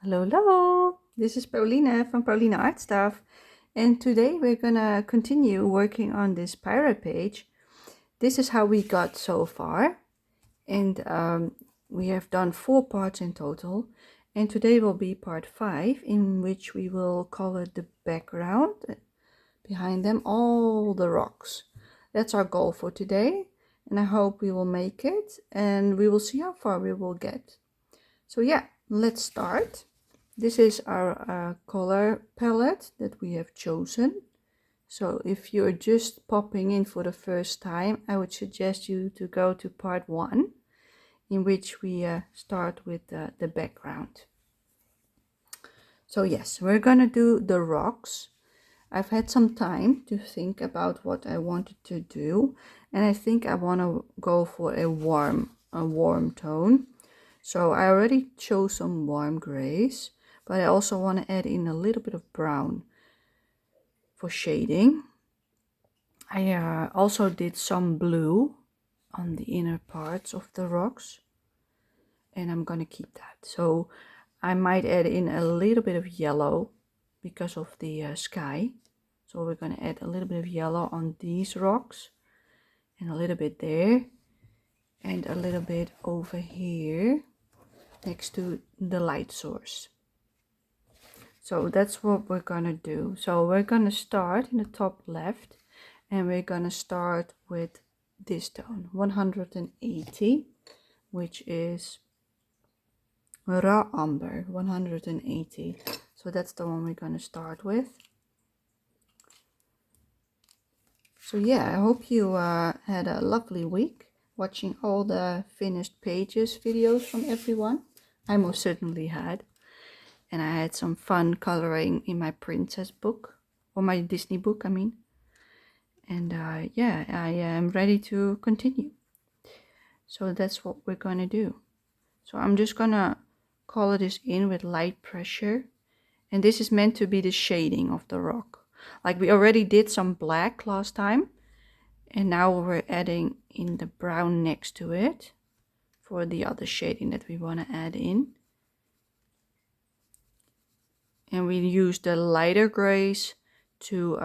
Hello, hello! This is Pauline from Pauline Art Stuff, and today we're gonna continue working on this pirate page. This is how we got so far, and we have done 4 parts in total, and today will be part 5, in which we will color the background, behind them all the rocks. That's our goal for today, and I hope we will make it, and we will see how far we will get. So yeah, let's start. This is our color palette that we have chosen. So if you're just popping in for the first time, I would suggest you to go to part 1, in which we start with the background. So yes, we're gonna do the rocks. I've had some time to think about what I wanted to do, and I think I want to go for a warm tone. So I already chose some warm grays, but I also want to add in a little bit of brown for shading. I also did some blue on the inner parts of the rocks, and I'm gonna keep that. So I might add in a little bit of yellow because of the sky. So we're gonna add a little bit of yellow on these rocks, and a little bit there, and a little bit over here next to the light source. So that's what we're gonna do. So we're gonna start in the top left, and we're gonna start with this tone, 180, which is raw umber, 180. So that's the one we're gonna start with. So yeah, I hope you had a lovely week watching all the finished pages videos from everyone. I most certainly had. And I had some fun coloring in my princess book, or my Disney book, I mean. And yeah, I am ready to continue. So that's what we're gonna do. So I'm just gonna color this in with light pressure. And this is meant to be the shading of the rock. Like we already did some black last time. And now we're adding in the brown next to it for the other shading that we want to add in. And we use the lighter grays to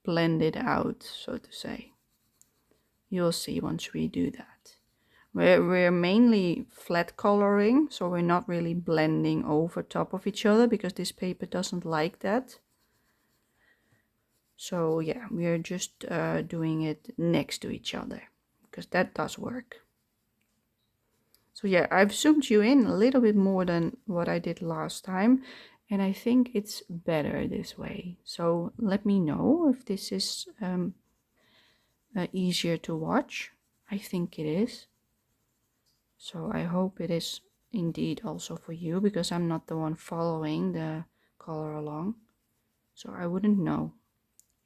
blend it out, so to say. You'll see once we do that. We're mainly flat coloring, so we're not really blending over top of each other because this paper doesn't like that. So yeah, we're just doing it next to each other because that does work. So yeah, I've zoomed you in a little bit more than what I did last time, and I think it's better this way. So let me know if this is easier to watch. I think it is. So I hope it is indeed also for you, because I'm not the one following the color along. So I wouldn't know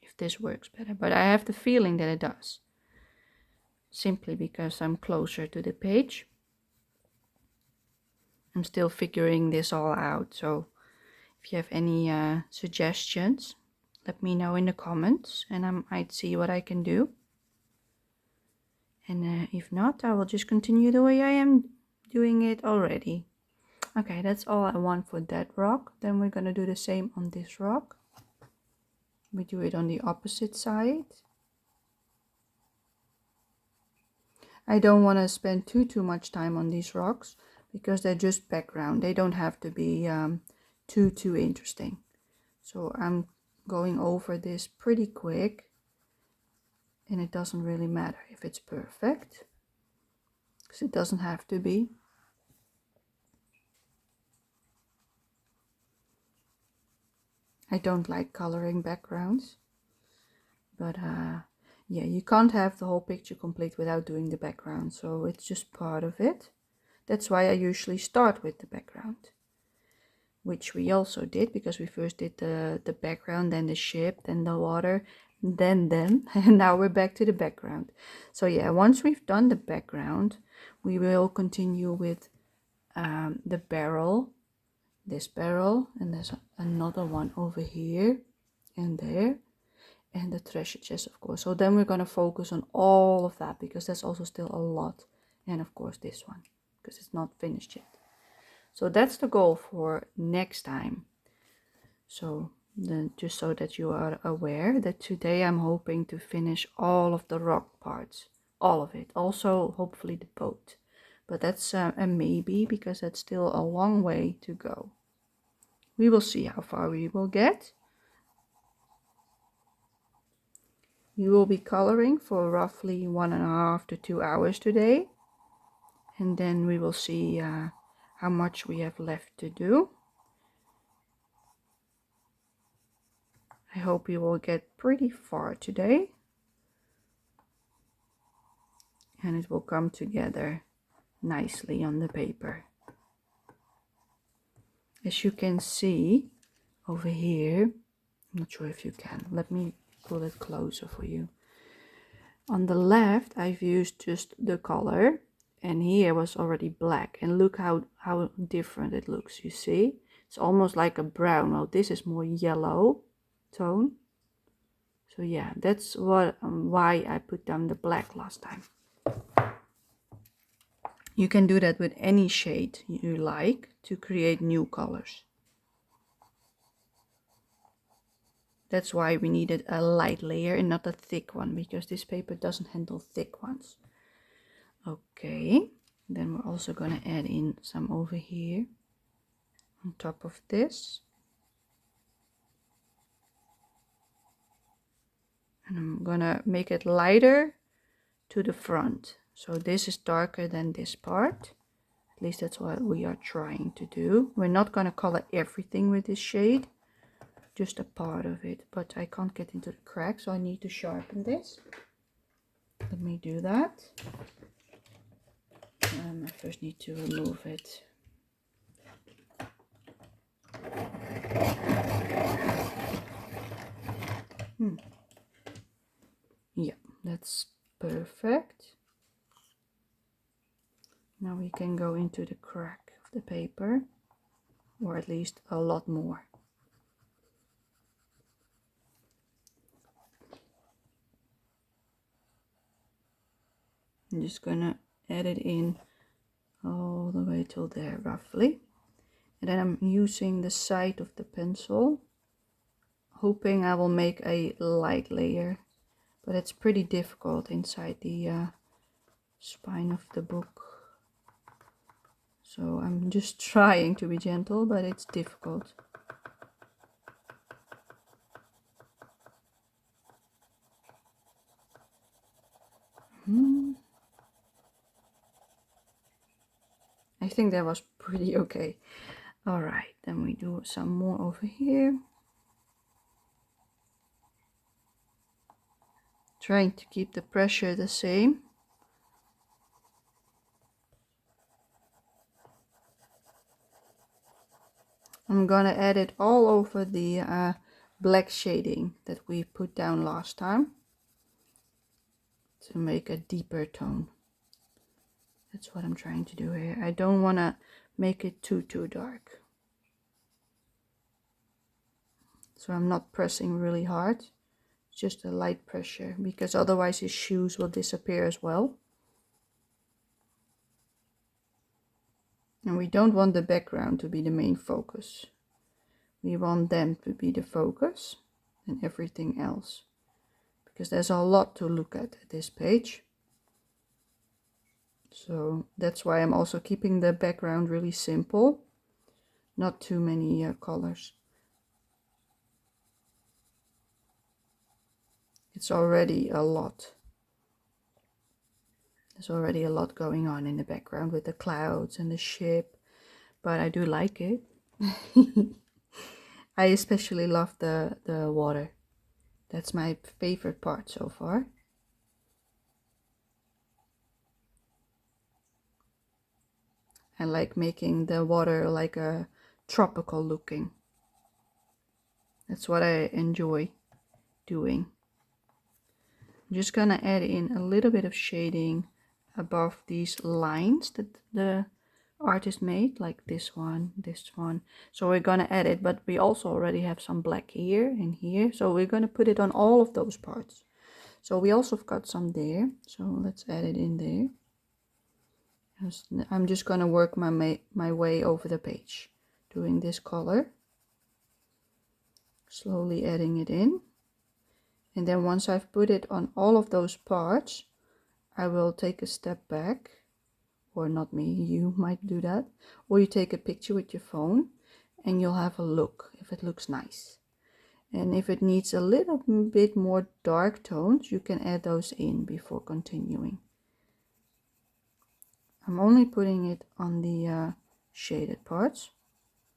if this works better, but I have the feeling that it does. Simply because I'm closer to the page. I'm still figuring this all out, so if you have any suggestions, let me know in the comments, and I might see what I can do. And if not, I will just continue the way I am doing it already. Okay, that's all I want for that rock. Then we're gonna do the same on this rock. We do it on the opposite side. I don't want to spend too much time on these rocks because they're just background. They don't have to be too interesting. So I'm going over this pretty quick, and it doesn't really matter if it's perfect, because it doesn't have to be. I don't like coloring backgrounds, but yeah, you can't have the whole picture complete without doing the background, so it's just part of it. That's why I usually start with the background, which we also did, because we first did the background, then the ship, then the water, then them, and now we're back to the background. So yeah, once we've done the background, we will continue with the barrel, this barrel, and there's another one over here and there, and the treasure chest, of course. So then we're going to focus on all of that, because that's also still a lot. And of course this one, because it's not finished yet. So that's the goal for next time. So then, just so that you are aware that today I'm hoping to finish all of the rock parts, all of it, also hopefully the boat, but that's a maybe, because that's still a long way to go. We will see how far we will get. We will be coloring for roughly 1.5 to 2 hours today, and then we will see how much we have left to do. I hope you will get pretty far today, and it will come together nicely on the paper. As you can see over here, I'm not sure if you can, let me pull it closer for you. On the left I've used just the color, and here was already black, and look how different it looks. You see, it's almost like a brown. Well, this is more yellow tone. So yeah, that's what why I put down the black last time. You can do that with any shade you like to create new colors. That's why we needed a light layer and not a thick one, because this paper doesn't handle thick ones. Okay, then we're also going to add in some over here on top of this. And I'm going to make it lighter to the front. So this is darker than this part. At least that's what we are trying to do. We're not going to color everything with this shade, just a part of it, but I can't get into the crack, so I need to sharpen this. Let me do that. I first need to remove it. Yeah, that's perfect. Now we can go into the crack of the paper, or at least a lot more. I'm just gonna add it in all the way till there roughly, and then I'm using the side of the pencil, hoping I will make a light layer, but it's pretty difficult inside the spine of the book. So I'm just trying to be gentle, but it's difficult. I think that was pretty okay. All right, then we do some more over here. Trying to keep the pressure the same. I'm gonna add it all over the black shading that we put down last time to make a deeper tone. That's what I'm trying to do here. I don't want to make it too dark. So I'm not pressing really hard, just a light pressure, because otherwise his shoes will disappear as well. And we don't want the background to be the main focus. We want them to be the focus and everything else, because there's a lot to look at this page. So that's why I'm also keeping the background really simple, not too many colors. It's already a lot. There's already a lot going on in the background with the clouds and the ship, but I do like it. I especially love the water. That's my favorite part so far. I like making the water like a tropical looking. That's what I enjoy doing. I'm just gonna add in a little bit of shading above these lines that the artist made, like this one. So we're gonna add it, but we also already have some black here and here, so we're gonna put it on all of those parts. So we also got some there, so let's add it in there. I'm just going to work my way over the page, doing this color, slowly adding it in. And then once I've put it on all of those parts, I will take a step back, or not me, you might do that, or you take a picture with your phone and you'll have a look if it looks nice. And if it needs a little bit more dark tones, you can add those in before continuing. I'm only putting it on the shaded parts,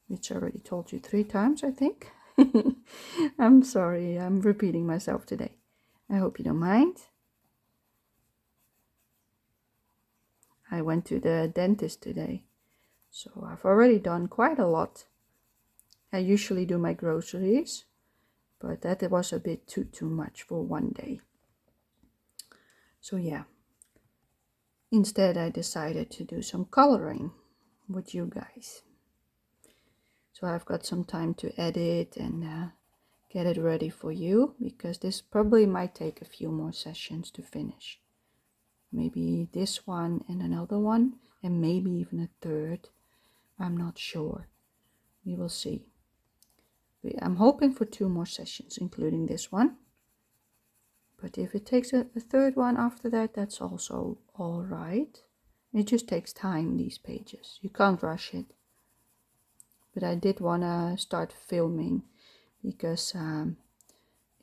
which I already told you 3 times, I think. I'm sorry, I'm repeating myself today. I hope you don't mind. I went to the dentist today, so I've already done quite a lot. I usually do my groceries, but that was a bit too much for one day. So yeah, instead I decided to do some coloring with you guys. So I've got some time to edit and get it ready for you, because this probably might take a few more sessions to finish. Maybe this one and another one, and maybe even a third. I'm not sure. We will see. I'm hoping for 2 more sessions, including this one. But if it takes a third one after that, that's also all right. It just takes time, these pages. You can't rush it. But I did want to start filming, because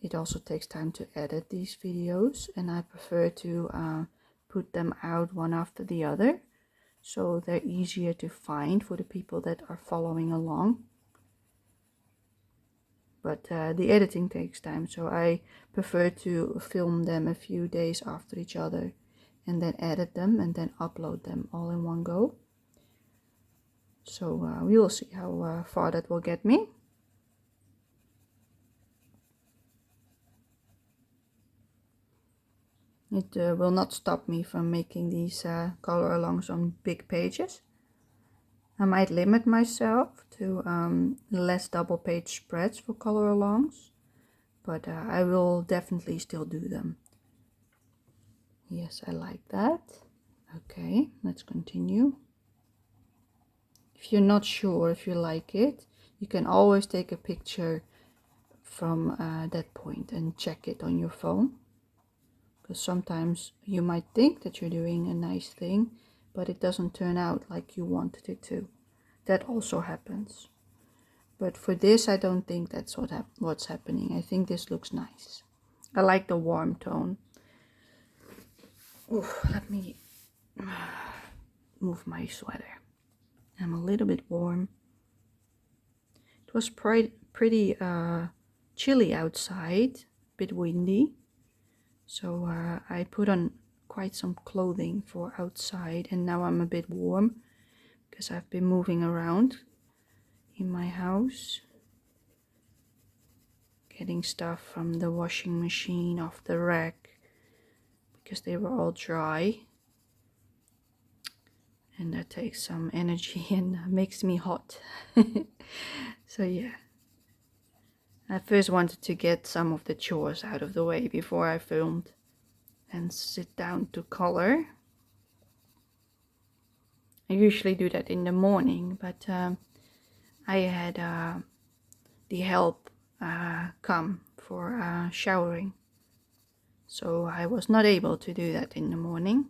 it also takes time to edit these videos, and I prefer to put them out one after the other, so they're easier to find for the people that are following along. But the editing takes time, so I prefer to film them a few days after each other and then edit them and then upload them all in one go. So we will see how far that will get me. It will not stop me from making these color alongs on big pages. I might limit myself to less double page spreads for color alongs, but I will definitely still do them. Yes, I like that. Okay, let's continue. If you're not sure if you like it, you can always take a picture from that point and check it on your phone. Because sometimes you might think that you're doing a nice thing, but it doesn't turn out like you wanted it to. That also happens. But for this, I don't think that's what's happening. I think this looks nice. I like the warm tone. Oof, let me move my sweater. I'm a little bit warm. It was pretty chilly outside, a bit windy. So I put on quite some clothing for outside, and now I'm a bit warm because I've been moving around in my house, getting stuff from the washing machine off the rack because they were all dry, and that takes some energy and makes me hot. So yeah, I first wanted to get some of the chores out of the way before I filmed and sit down to color. I usually do that in the morning, but I had the help come for showering, so I was not able to do that in the morning.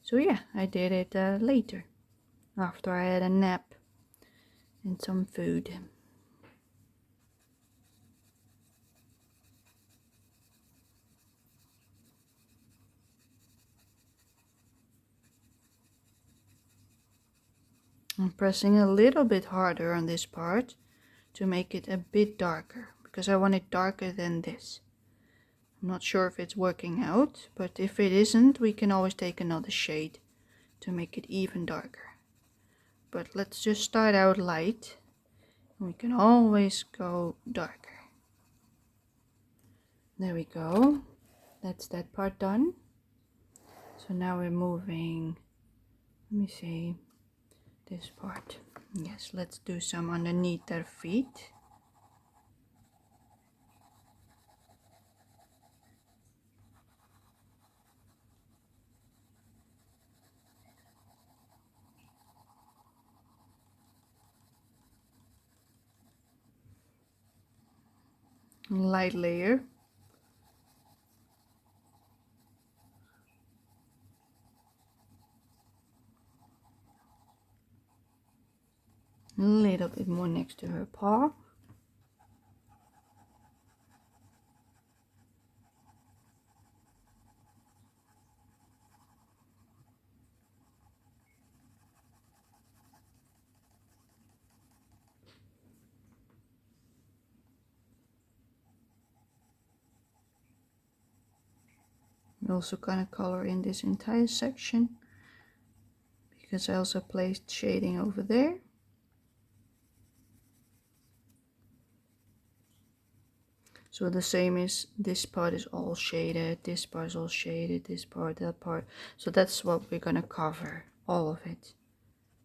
So yeah, I did it later, after I had a nap and some food. I'm pressing a little bit harder on this part to make it a bit darker, because I want it darker than this. I'm not sure if it's working out, but if it isn't, we can always take another shade to make it even darker. But let's just start out light, and we can always go darker. There we go. That's that part done. So now we're moving, let me see, this part. Yes, let's do some underneath their feet. light layer. A little bit more next to her paw. I'm also gonna color in this entire section because I also placed shading over there. So the same is, this part is all shaded, this part is all shaded, this part, that part. So that's what we're gonna cover, all of it.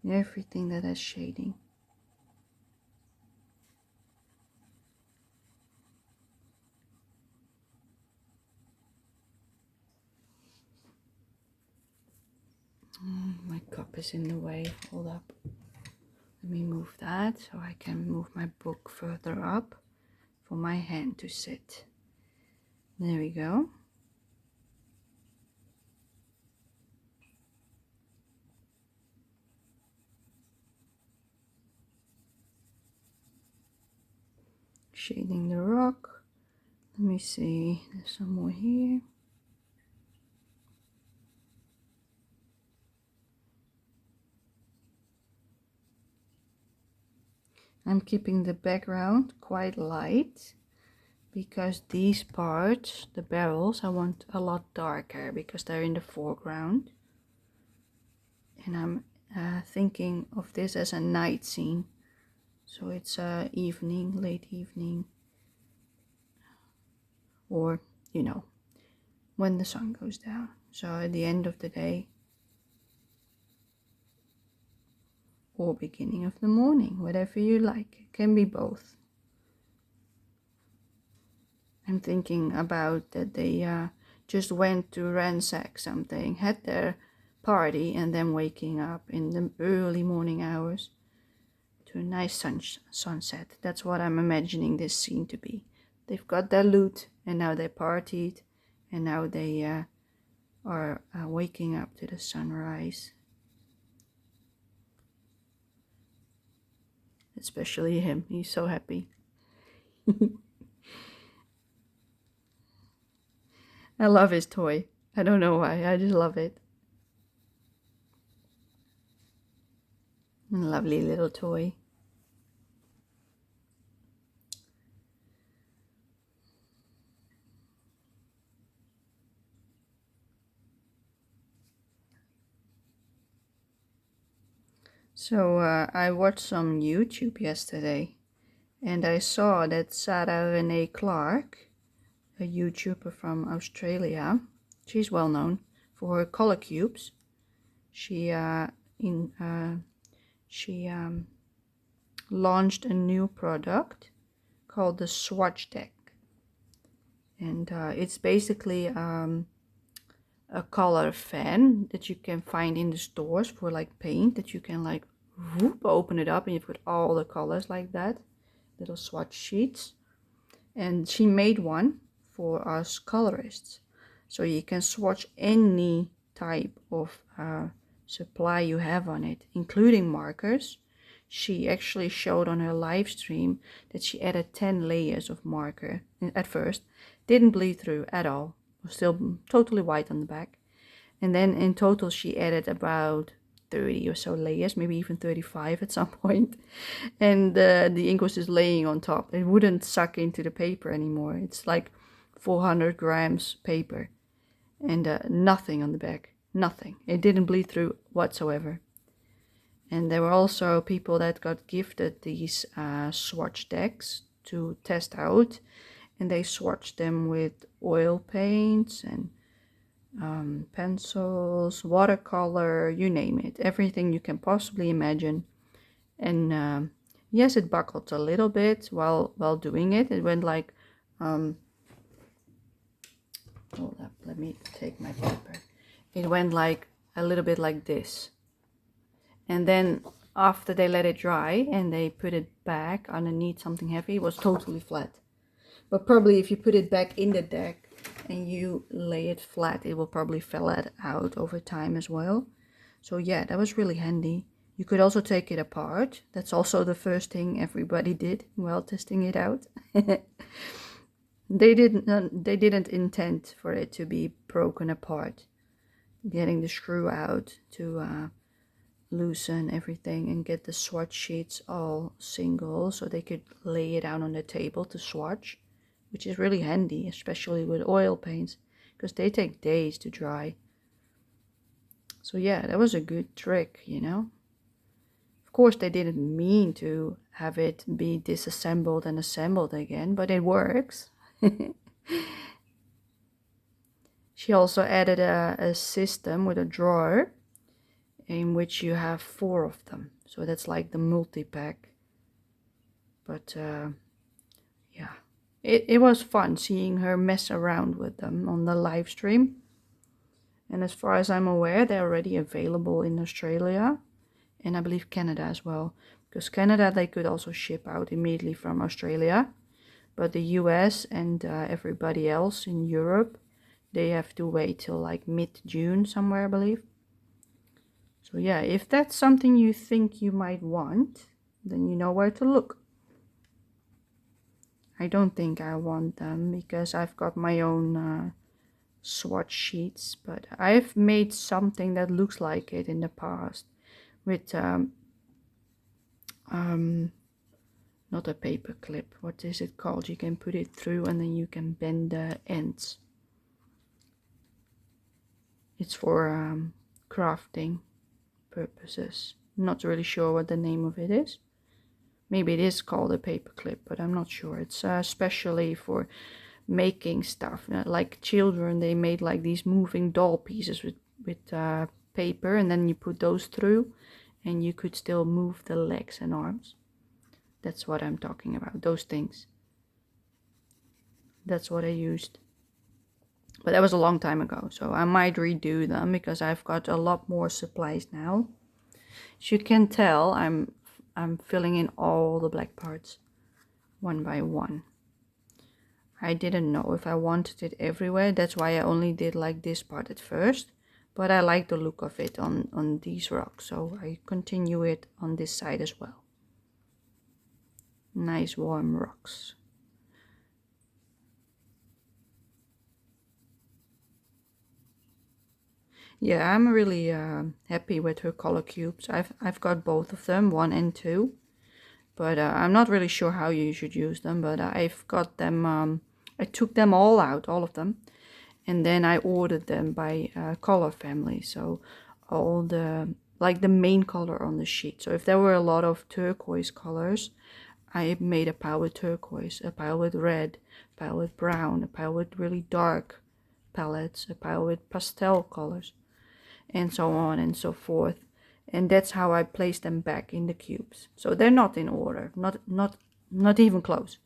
Everything that has shading. My cup is in the way, hold up. Let me move that so I can move my book further up for my hand to sit. There we go. Shading the rock. Let me see, there's some more here. I'm keeping the background quite light because these parts, the barrels, I want a lot darker because they're in the foreground. And I'm thinking of this as a night scene. So it's evening, late evening, or, you know, when the sun goes down. So at the end of the day, or beginning of the morning, whatever you like. It can be both. I'm thinking about that they just went to ransack something, had their party, and then waking up in the early morning hours to a nice sunset. That's what I'm imagining this scene to be. They've got their loot, and now they partied, and now they are waking up to the sunrise. Especially him, he's so happy. I love his toy. I don't know why, I just love it. Lovely little toy. So I watched some YouTube yesterday and I saw that SarahRenaeClark, a YouTuber from Australia, she's well known for her color cubes. She launched a new product called the Swatchdeck, and it's basically a color fan that you can find in the stores for like paint, that you can like whoop, open it up and you put all the colors like that, little swatch sheets. And she made one for us colorists, so you can swatch any type of supply you have on it, including markers. She actually showed on her live stream that she added 10 layers of marker at first, didn't bleed through at all, was still totally white on the back. And then in total she added about 30 or so layers, maybe even 35 at some point. And the ink was just laying on top. It wouldn't suck into the paper anymore. It's like 400 grams paper and nothing on the back, nothing. It didn't bleed through whatsoever. And there were also people that got gifted these swatch decks to test out, and they swatched them with oil paints and pencils, watercolor, you name it, everything you can possibly imagine. And yes, it buckled a little bit while doing it. It went like hold up, let me take my paper. It went like a little bit like this, and then after they let it dry and they put it back underneath something heavy, it was totally flat. But probably if you put it back in the deck and you lay it flat, it will probably flat out over time as well. So yeah, that was really handy. You could also take it apart. That's also the first thing everybody did while testing it out. They didn't intend for it to be broken apart. Getting the screw out to loosen everything and get the swatch sheets all single so they could lay it out on the table to swatch, which is really handy, especially with oil paints, because they take days to dry. So yeah, that was a good trick, you know. Of course, they didn't mean to have it be disassembled and assembled again, but it works. She also added a system with a drawer in which you have 4 of them. So that's like the multi-pack. But yeah, it was fun seeing her mess around with them on the live stream. And as far as I'm aware, they're already available in Australia and I believe Canada as well. Because Canada, they could also ship out immediately from Australia. But the US and everybody else in Europe, they have to wait till like mid-June somewhere, I believe. So yeah, if that's something you think you might want, then you know where to look. I don't think I want them because I've got my own swatch sheets, but I've made something that looks like it in the past with not a paper clip. What is it called? You can put it through and then you can bend the ends. It's for crafting purposes. Not really sure what the name of it is. Maybe it is called a paper clip, but I'm not sure. It's especially for making stuff. Like children, they made like these moving doll pieces with paper, and then you put those through and you could still move the legs and arms. That's what I'm talking about, those things. That's what I used. But that was a long time ago, so I might redo them because I've got a lot more supplies now. As you can tell, I'm filling in all the black parts one by one. I didn't know if I wanted it everywhere. That's why I only did like this part at first. But I like the look of it on these rocks, so I continue it on this side as well. Nice warm rocks. Yeah, I'm really happy with her color cubes. I've got both of them, 1 and 2. But I'm not really sure how you should use them, but I've got them, I took them all out, all of them. And then I ordered them by color family. So all the, like the main color on the sheet. So if there were a lot of turquoise colors, I made a pile with turquoise, a pile with red, a pile with brown, a pile with really dark palettes, a pile with pastel colors, and so on and so forth. And that's how I place them back in the cubes. So they're not in order, not even close,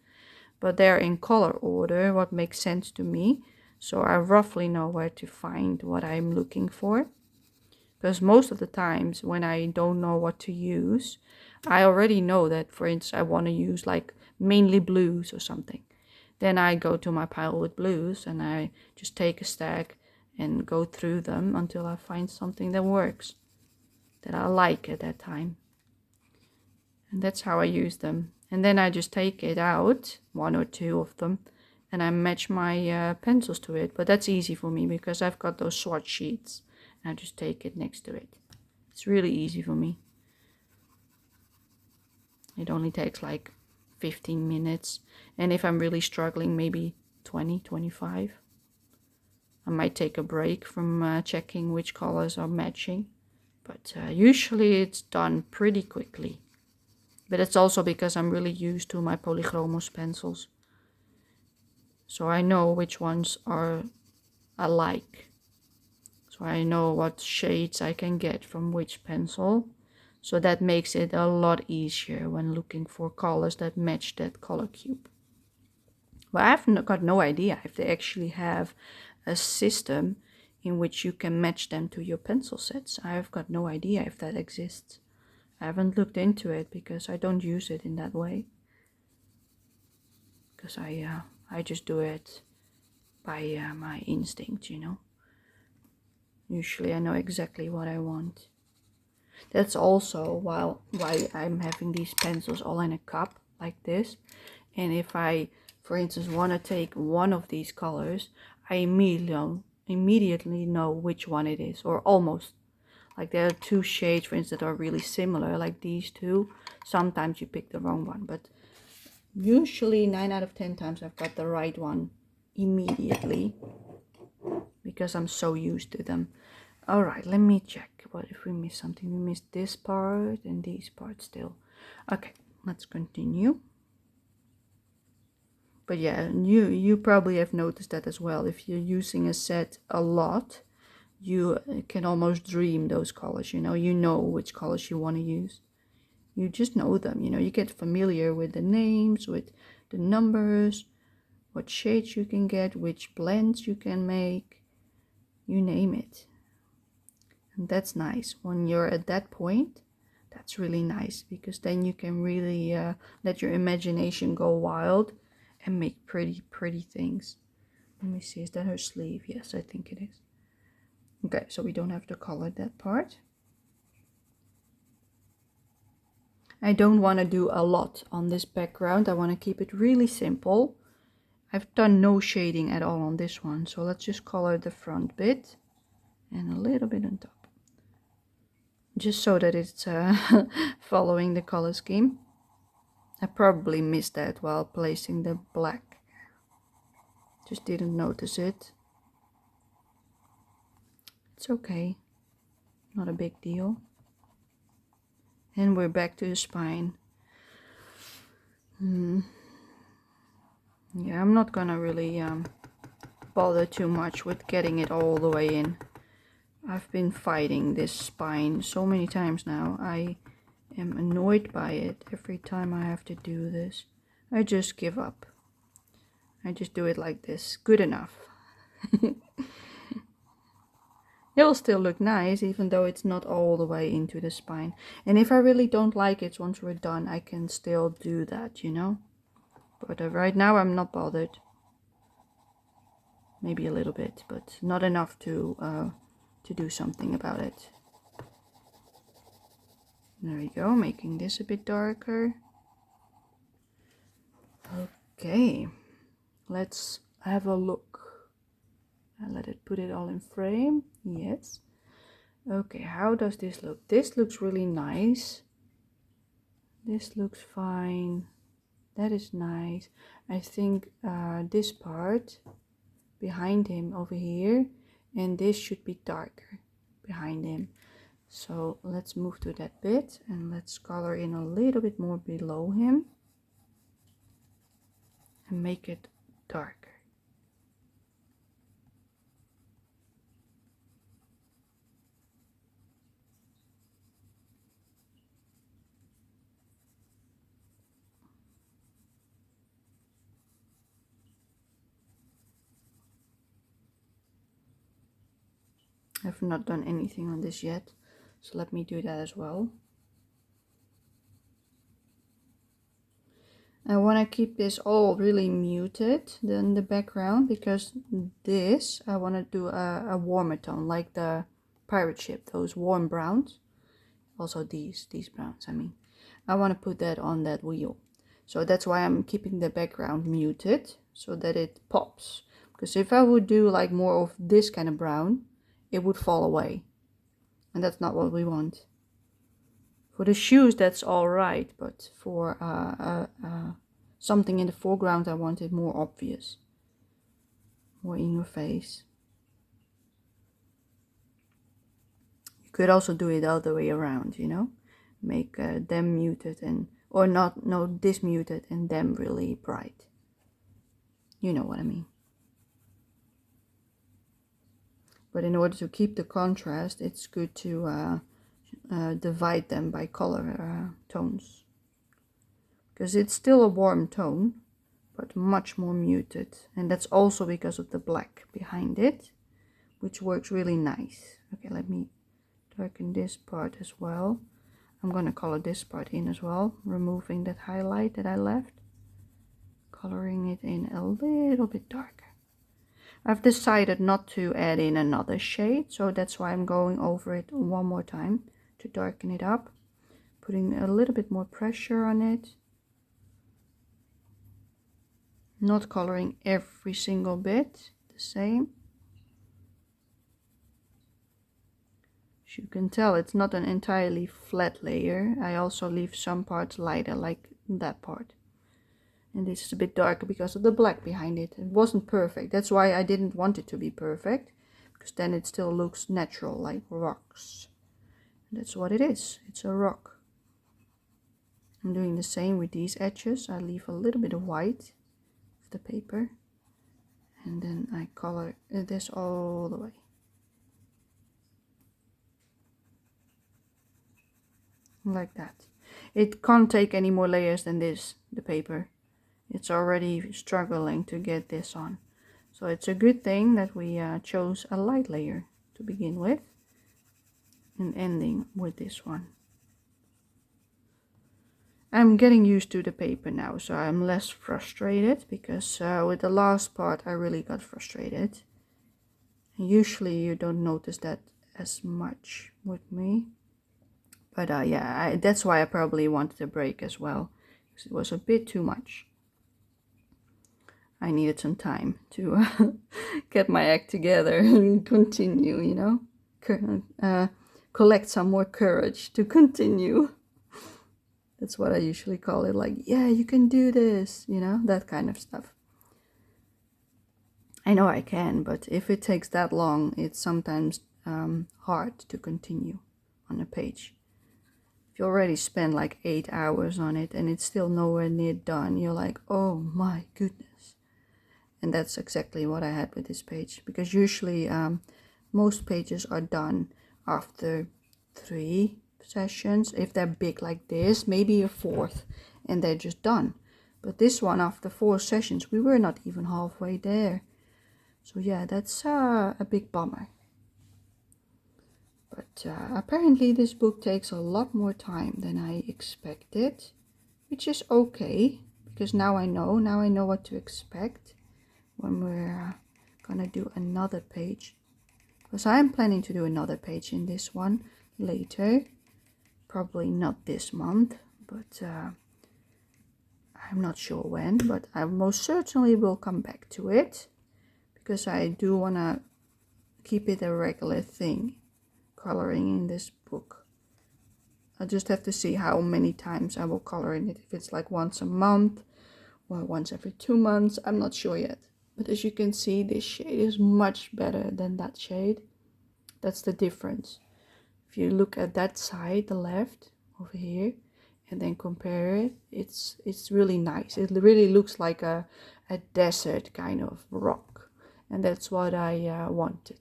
but they're in color order, what makes sense to me. So I roughly know where to find what I'm looking for. Because most of the times when I don't know what to use, I already know that, for instance, I want to use like mainly blues or something. Then I go to my pile with blues and I just take a stack and go through them until I find something that works, that I like at that time. And that's how I use them. And then I just take it out, 1 or 2 of them, and I match my pencils to it. But that's easy for me because I've got those swatch sheets. And I just take it next to it. It's really easy for me. It only takes like 15 minutes. And if I'm really struggling, maybe 20, 25. I might take a break from checking which colors are matching. But usually it's done pretty quickly. But it's also because I'm really used to my Polychromos pencils. So I know which ones are alike. So I know what shades I can get from which pencil. So that makes it a lot easier when looking for colors that match that color cube. But I've got no idea if they actually have a system in which you can match them to your pencil sets. I've got no idea if that exists. I haven't looked into it because I don't use it in that way. Because I I just do it by my instinct, you know. Usually I know exactly what I want. That's also why I'm having these pencils all in a cup like this. And if I, for instance, want to take one of these colors, I immediately know which one it is, or almost. Like there are two shades, for instance, that are really similar, like these two. Sometimes you pick the wrong one, but usually 9 out of 10 times I've got the right one immediately because I'm so used to them. All right, let me check. What if we miss something? We missed this part and these parts still. Okay, let's continue. But yeah, you probably have noticed that as well. If you're using a set a lot, you can almost dream those colors, you know which colors you want to use. You just know them, you get familiar with the names, with the numbers, what shades you can get, which blends you can make, you name it. And that's nice. When you're at that point, that's really nice, because then you can really let your imagination go wild and make pretty things. Let me see, is that her sleeve? Yes, I think it is. Okay, so we don't have to color that part. I don't want to do a lot on this background. I want to keep it really simple. I've done no shading at all on this one, so let's just color the front bit and a little bit on top, just so that it's following the color scheme. I probably missed that while placing the black, just didn't notice it. It's okay, not a big deal. And we're back to the spine. Yeah, I'm not gonna really bother too much with getting it all the way in. I've been fighting this spine so many times now. I am annoyed by it every time I have to do this. I just give up. I just do it like this. Good enough. It will still look nice, even though it's not all the way into the spine. And if I really don't like it once we're done, I can still do that, you know. But right now I'm not bothered. Maybe a little bit, but not enough to do something about it. There we go, making this a bit darker. Okay, let's have a look. Let it put it all in frame. Yes. Okay, how does this look? This looks really nice. This looks fine. That is nice. I think this part behind him over here, and this should be darker behind him. So let's move to that bit and let's color in a little bit more below him and make it darker. I've not done anything on this yet, so let me do that as well. I want to keep this all really muted in the background, because this, I want to do a warmer tone, like the pirate ship, those warm browns. Also these browns, I mean. I want to put that on that wheel. So that's why I'm keeping the background muted, so that it pops. Because if I would do like more of this kind of brown, it would fall away. And that's not what we want. For the shoes, that's all right, but for something in the foreground, I want it more obvious, more in your face. You could also do it the other way around, you know, make them muted and, or not, no, this muted and them really bright. You know what I mean. But in order to keep the contrast, it's good to divide them by color tones, because it's still a warm tone but much more muted, and that's also because of the black behind it, which works really nice. Okay, let me darken this part as well. I'm going to color this part in as well, removing that highlight that I left. coloring it in a little bit darker. I've decided not to add in another shade, so that's why I'm going over it one more time to darken it up, putting a little bit more pressure on it. Not coloring every single bit the same. As you can tell, it's not an entirely flat layer. I also leave some parts lighter, like that part. And this is a bit darker because of the black behind it. It wasn't perfect. That's why I didn't want it to be perfect, because then it still looks natural, like rocks. And that's what it is. It's a rock. I'm doing the same with these edges. I leave a little bit of white of the paper. And then I color this all the way. Like that. It can't take any more layers than this, the paper. It's already struggling to get this on. So it's a good thing that we chose a light layer to begin with. And ending with this one. I'm getting used to the paper now, so I'm less frustrated, because with the last part I really got frustrated. And usually you don't notice that as much with me. But yeah, that's why I probably wanted a break as well, because it was a bit too much. I needed some time to get my act together and continue, you know, collect some more courage to continue. That's what I usually call it, like, yeah, you can do this, you know, that kind of stuff. I know I can, but if it takes that long, it's sometimes hard to continue on a page. If you already spend like 8 hours on it and it's still nowhere near done, you're like, oh my goodness. And that's exactly what I had with this page, because usually most pages are done after 3 sessions. If they're big like this, maybe a 4th, and they're just done. But this one, after 4 sessions, we were not even halfway there. So yeah, that's a big bummer. But apparently this book takes a lot more time than I expected, which is okay, because now I know what to expect when we're gonna do another page. Because I'm planning to do another page in this one later, probably not this month, but I'm not sure when, but I most certainly will come back to it, because I do want to keep it a regular thing, coloring in this book. I just have to see how many times I will color in it, if it's like once a month or once every 2 months, I'm not sure yet. But as you can see, this shade is much better than that shade. That's the difference. If you look at that side, the left, over here, and then compare it, it's really nice. It really looks like a desert kind of rock. And that's what I wanted.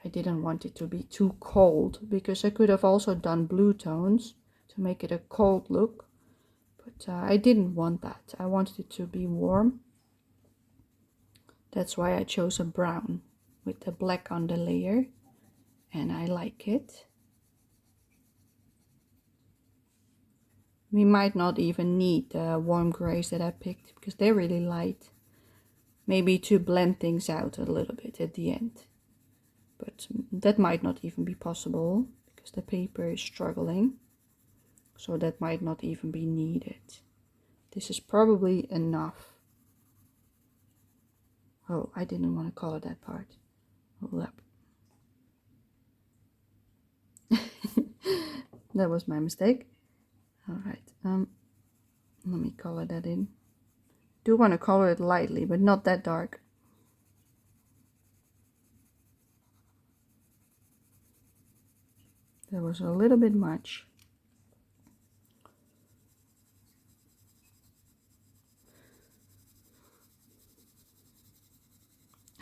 I didn't want it to be too cold, because I could have also done blue tones to make it a cold look. But I didn't want that. I wanted it to be warm. That's why I chose a brown with the black on the layer. And I like it. We might not even need the warm grays that I picked, because they're really light. Maybe to blend things out a little bit at the end. But that might not even be possible, because the paper is struggling. So that might not even be needed. This is probably enough. Oh, I didn't want to color that part. Hold up. That was my mistake. Alright, let me color that in. Do want to color it lightly, but not that dark. That was a little bit much.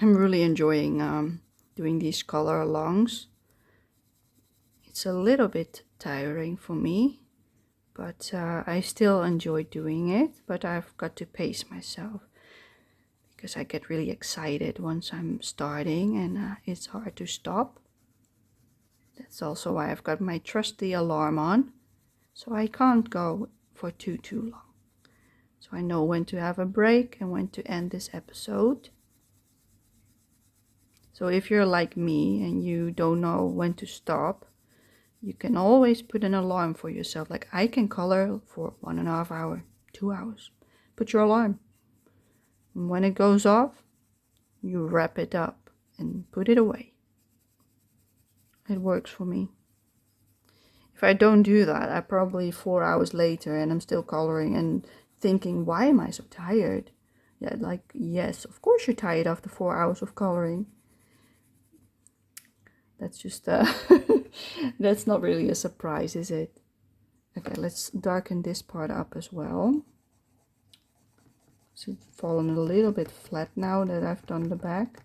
I'm really enjoying doing these color alongs. It's a little bit tiring for me, but I still enjoy doing it, but I've got to pace myself, because I get really excited once I'm starting, and it's hard to stop. That's also why I've got my trusty alarm on, so I can't go for too long. so I know when to have a break and when to end this episode. So if you're like me and you don't know when to stop, you can always put an alarm for yourself. Like I can color for 1.5 hours, 2 hours. Put your alarm. And when it goes off, you wrap it up and put it away. It works for me. If I don't do that, I probably 4 hours later and I'm still coloring and thinking, why am I so tired? Yeah, like, yes, of course you're tired after 4 hours of coloring. That's just, that's not really a surprise, is it? Okay, let's darken this part up as well. So it's fallen a little bit flat now that I've done the back.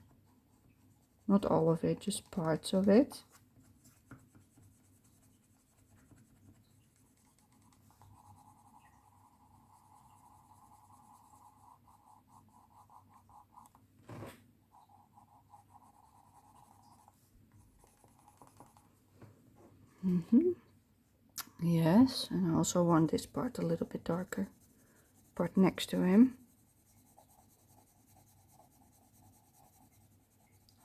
Not all of it, just parts of it. Yes, and I also want this part a little bit darker. Part next to him.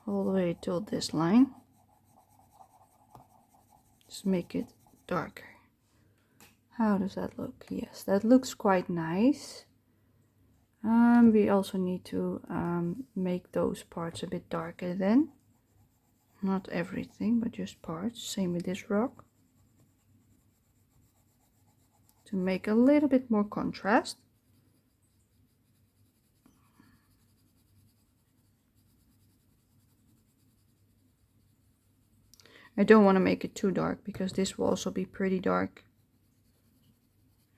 All the way till this line. Just make it darker. How does that look? Yes, that looks quite nice. We also need to make those parts a bit darker then. Not everything, but just parts. Same with this rock. To make a little bit more contrast. I don't want to make it too dark because this will also be pretty dark.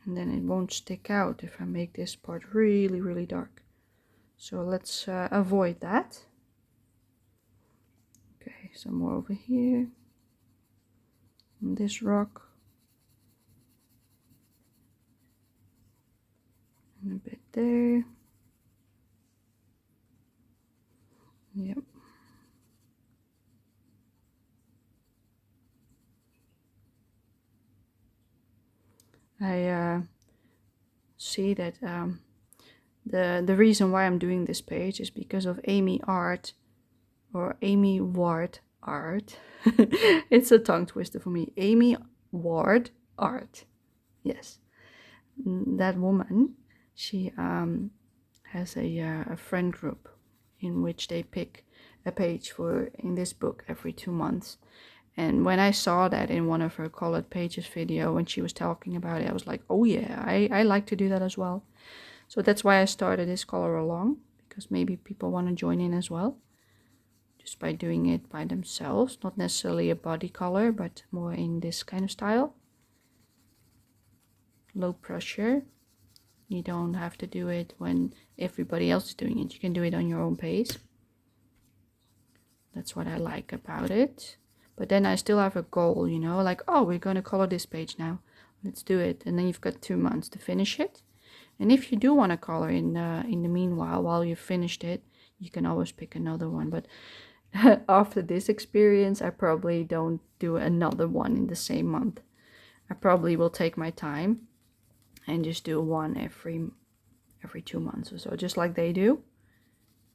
And then it won't stick out if I make this part really, really dark. So let's avoid that. Okay, some more over here. And this rock. And a bit there. Yep. I see that the reason why I'm doing this page is because of AmieWardArt or AmieWardArt. It's a tongue twister for me. AmieWardArt. Yes, that woman. She has a friend group in which they pick a page for in this book every 2 months. And when I saw that in one of her colored pages video when she was talking about it, I was like, oh yeah, I like to do that as well. So that's why I started this color along, because maybe people want to join in as well. Just by doing it by themselves, not necessarily a body color, but more in this kind of style. Low pressure. You don't have to do it when everybody else is doing it. You can do it on your own pace. That's what I like about it. But then I still have a goal, you know, like, oh, we're going to color this page now. Let's do it. And then you've got 2 months to finish it. And if you do want to color in the meanwhile, while you've finished it, you can always pick another one. But after this experience, I probably don't do another one in the same month. I probably will take my time and just do one every 2 months or so, just like they do.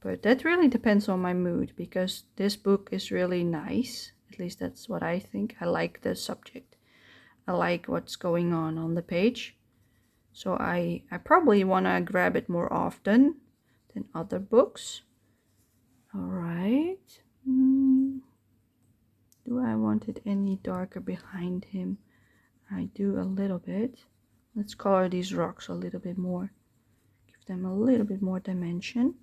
But that really depends on my mood, because this book is really nice. At least that's what I think. I like the subject. I like what's going on the page. So I probably want to grab it more often than other books. Alright. Do I want it any darker behind him? I do a little bit. Let's color these rocks a little bit more. Give them a little bit more dimension.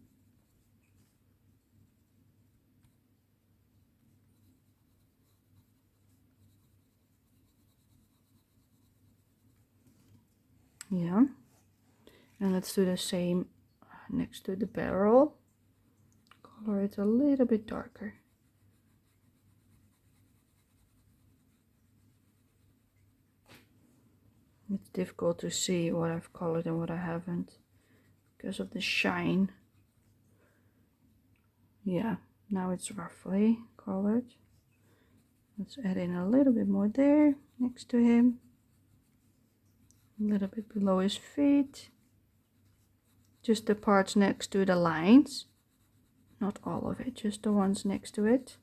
Yeah, and let's do the same next to the barrel. Color it a little bit darker. It's difficult to see what I've colored and what I haven't because of the shine. Yeah, now it's roughly colored. Let's add in a little bit more there next to him. A little bit below his feet. just the parts next to the lines. Not all of it, just the ones next to it.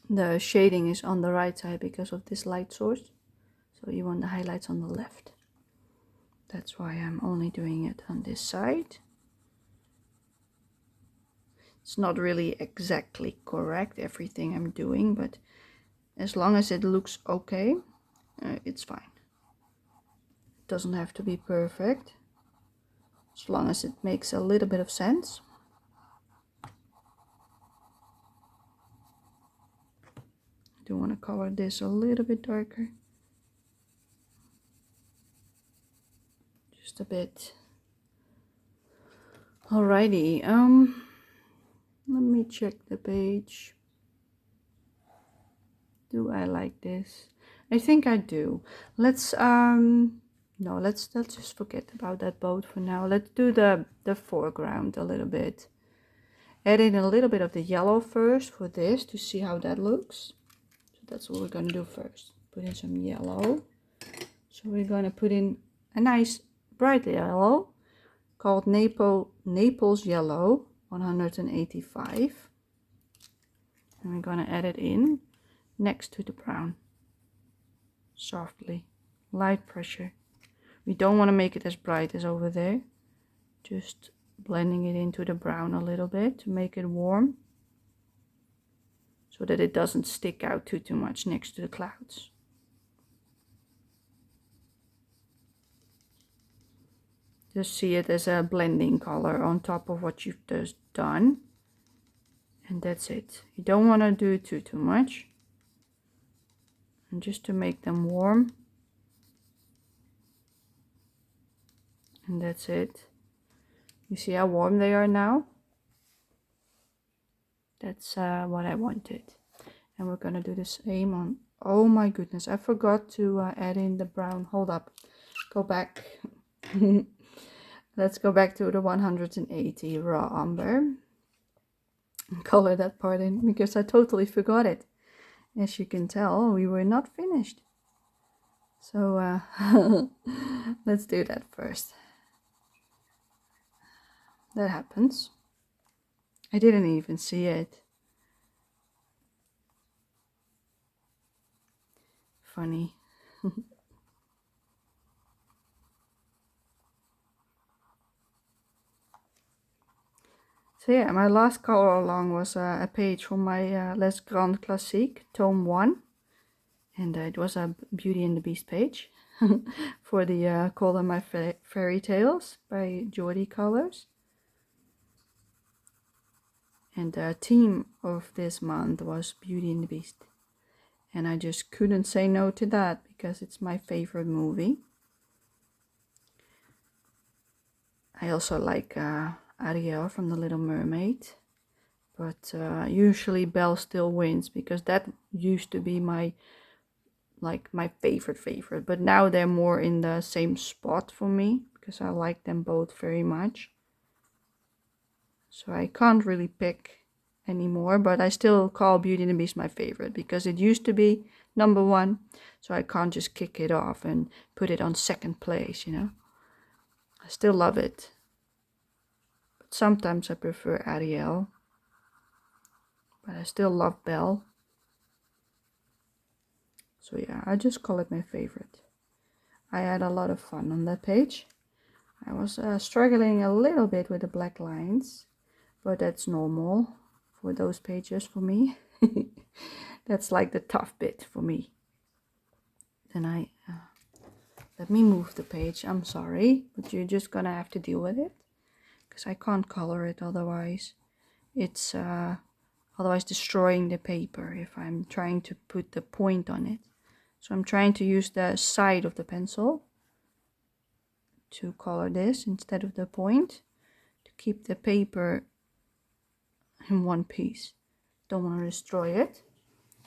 The shading is on the right side because of this light source. So you want the highlights on the left. That's why I'm only doing it on this side. It's not really exactly correct, everything I'm doing, but as long as it looks okay, it's fine. It doesn't have to be perfect, as long as it makes a little bit of sense. I do want to color this a little bit darker. Just a bit. Alrighty, let me check the page. Do I like this? I think I do. Let's no, let's just forget about that boat for now. Let's do the foreground a little bit. Add in a little bit of the yellow first for this to see how that looks. So that's what we're gonna do first. Put in some yellow. So we're gonna put in a nice bright yellow called Naples Yellow 185. And we're gonna add it in next to the brown. Softly, light pressure. We don't want to make it as bright as over there. Just blending it into the brown a little bit to make it warm. So that it doesn't stick out too much next to the clouds. Just see it as a blending color on top of what you've just done. And that's it. You don't want to do too much. And just to make them warm. And that's it. You see how warm they are now? That's what I wanted. And we're gonna do the same on, oh my goodness, I forgot to add in the brown. Hold up, go back. Let's go back to the 180 raw umber. Color that part in because I totally forgot it. As you can tell, we were not finished. So let's do that first. That happens. I didn't even see it. Funny. So yeah, my last color along was a page from my Les Grandes Classiques, Tome 1. And it was a Beauty and the Beast page for the Call Them My Fairy Tales by Jordi Colors. And the theme of this month was Beauty and the Beast. And I just couldn't say no to that because it's my favorite movie. I also like Ariel from The Little Mermaid. But usually Belle still wins because that used to be my favorite. But now they're more in the same spot for me because I like them both very much. So I can't really pick anymore, but I still call Beauty and the Beast my favorite because it used to be #1. So I can't just kick it off and put it on second place, you know. I still love it. But sometimes I prefer Ariel. But I still love Belle. So yeah, I just call it my favorite. I had a lot of fun on that page. I was struggling a little bit with the black lines, but that's normal for those pages for me. That's like the tough bit for me. Then I let me move the page. I'm sorry, but you're just gonna have to deal with it because I can't color it otherwise. It's otherwise destroying the paper if I'm trying to put the point on it. So I'm trying to use the side of the pencil to color this instead of the point to keep the paper in one piece. Don't want to destroy it.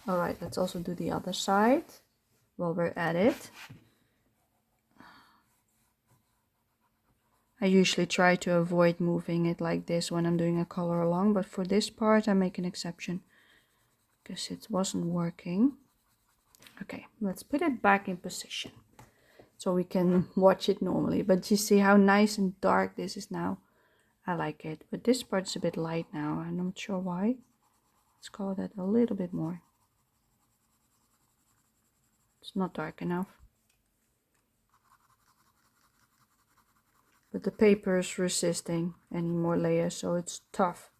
All right, let's also do the other side while we're at it. I usually try to avoid moving it like this when I'm doing a color along, but for this part I make an exception because it wasn't working. Okay, let's put it back in position so we can watch it normally. But you see how nice and dark this is now? I like it, but this part's a bit light now. I'm not sure why. Let's color that a little bit more. It's not dark enough. But the paper is resisting any more layers, so it's tough.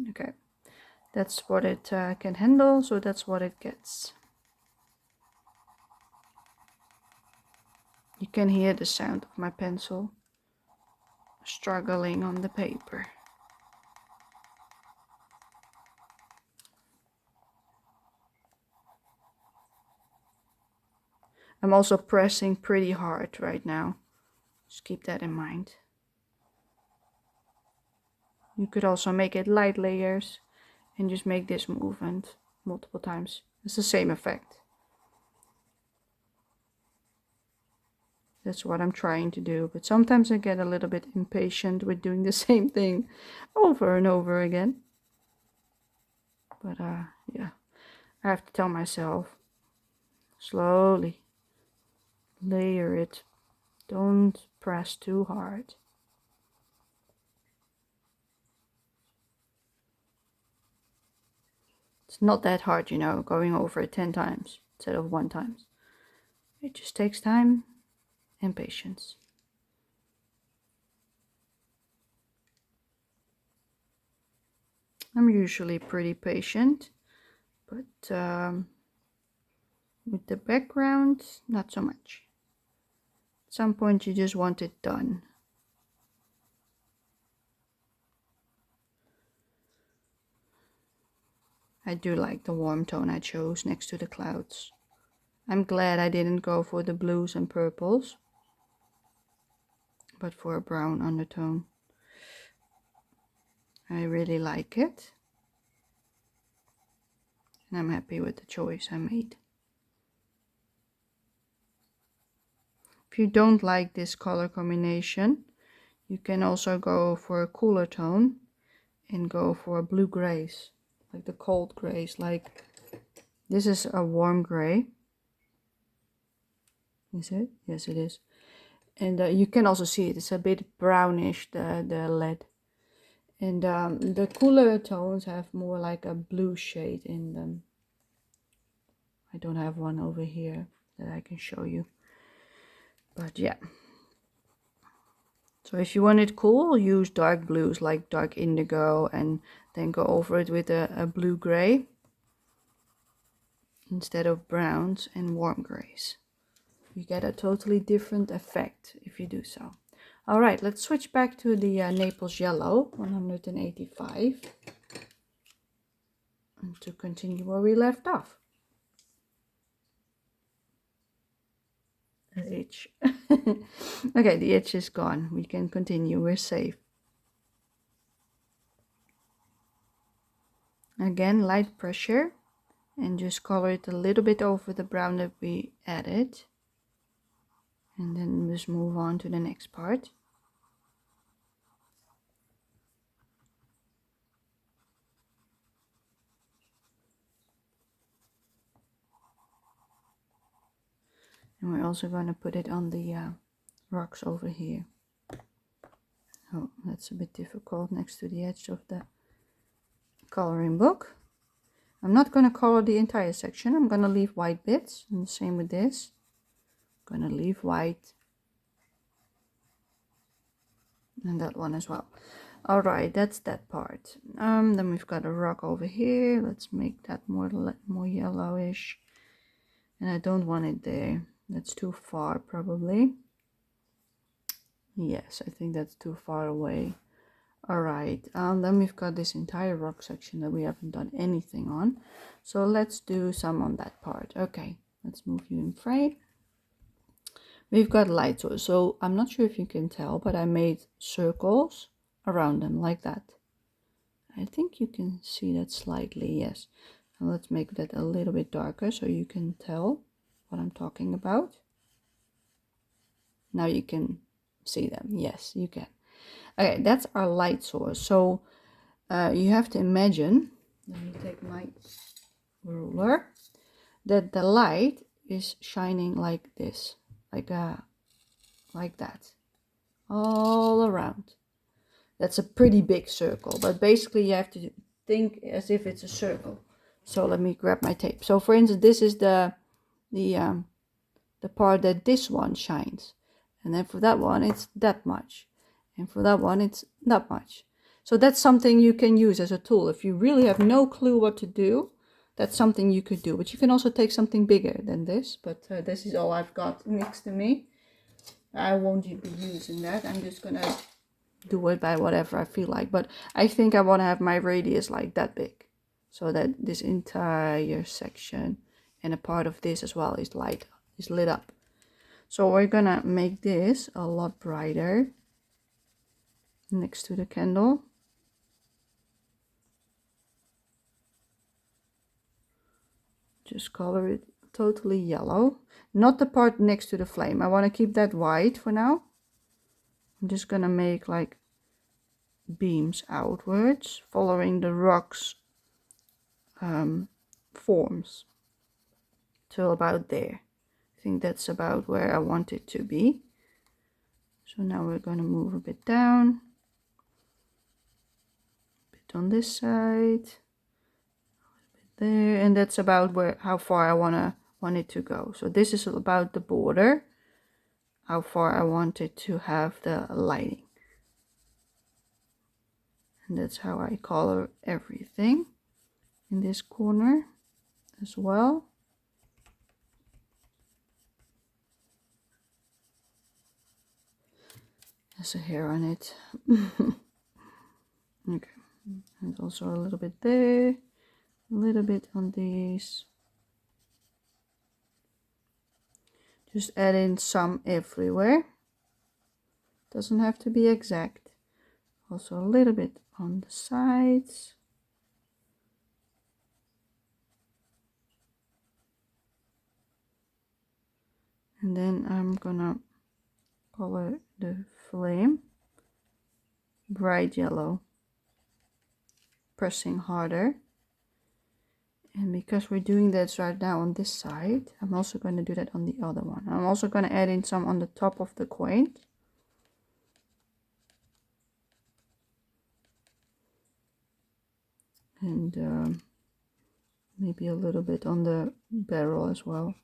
Okay, that's what it can handle, so that's what it gets. You can hear the sound of my pencil struggling on the paper. I'm also pressing pretty hard right now. Just keep that in mind. You could also make it light layers and just make this movement multiple times. It's the same effect. That's what I'm trying to do, but sometimes I get a little bit impatient with doing the same thing over and over again. But yeah, I have to tell myself, slowly layer it. Don't press too hard. It's not that hard, you know, going over it 10 times instead of 1 time. It just takes time and patience. I'm usually pretty patient, but with the background, not so much. At some point you just want it done. I do like the warm tone I chose next to the clouds. I'm glad I didn't go for the blues and purples, but for a brown undertone. I really like it, and I'm happy with the choice I made. If you don't like this color combination, you can also go for a cooler tone and go for blue grays, like the cold grays. Like this is a warm gray. Is it? Yes, it is. And you can also see it. It's a bit brownish, the lead. And the cooler tones have more like a blue shade in them. I don't have one over here that I can show you. But yeah. So if you want it cool, use dark blues like dark indigo and then go over it with a blue gray instead of browns and warm grays. You get a totally different effect if you do so. All right, let's switch back to the Naples yellow 185 and to continue where we left off. The itch. Okay, the itch is gone. We can continue. We're safe. Again, light pressure and just color it a little bit over the brown that we added. And then just move on to the next part. And we're also going to put it on the rocks over here. Oh, that's a bit difficult next to the edge of the coloring book. I'm not going to color the entire section. I'm going to leave white bits, and the same with this. I'm going to leave white, and that one as well. All right, that's that part. Then we've got a rock over here. Let's make that more yellowish, and I don't want it there. That's too far, probably. Yes, I think that's too far away. All right, then we've got this entire rock section that we haven't done anything on. So let's do some on that part. Okay, let's move you in frame. We've got light source. So I'm not sure if you can tell, but I made circles around them like that. I think you can see that slightly, yes. And let's make that a little bit darker so you can tell what I'm talking about. Now you can see them? Yes, you can. Okay, that's our light source. So you have to imagine, let me take my ruler, that the light is shining like this, like that, all around. That's a pretty big circle, but basically you have to think as if it's a circle. So let me grab my tape. So for instance, this is the part that this one shines, and then for that one it's that much, and for that one it's that much. So that's something you can use as a tool. If you really have no clue what to do, that's something you could do. But you can also take something bigger than this, but this is all I've got next to me. I won't be using that. I'm just gonna do it by whatever I feel like. But I think I want to have my radius like that big, so that this entire section and a part of this as well is lit up. So we're gonna make this a lot brighter next to the candle. Just color it totally yellow. Not the part next to the flame. I want to keep that white for now. I'm just gonna make like beams outwards, following the rocks forms till about there. I think that's about where I want it to be. So now we're going to move a bit down, a bit on this side, a bit there, and that's about how far I want it to go. So this is about the border, how far I want it to have the lighting. And that's how I color everything in this corner as well. There's a hair on it. Okay, and also a little bit there, a little bit on these. Just add in some everywhere. Doesn't have to be exact. Also a little bit on the sides. And then I'm gonna color the flame bright yellow, pressing harder. And because we're doing that right now on this side, I'm also going to do that on the other one. I'm also going to add in some on the top of the coin. And maybe a little bit on the barrel as well,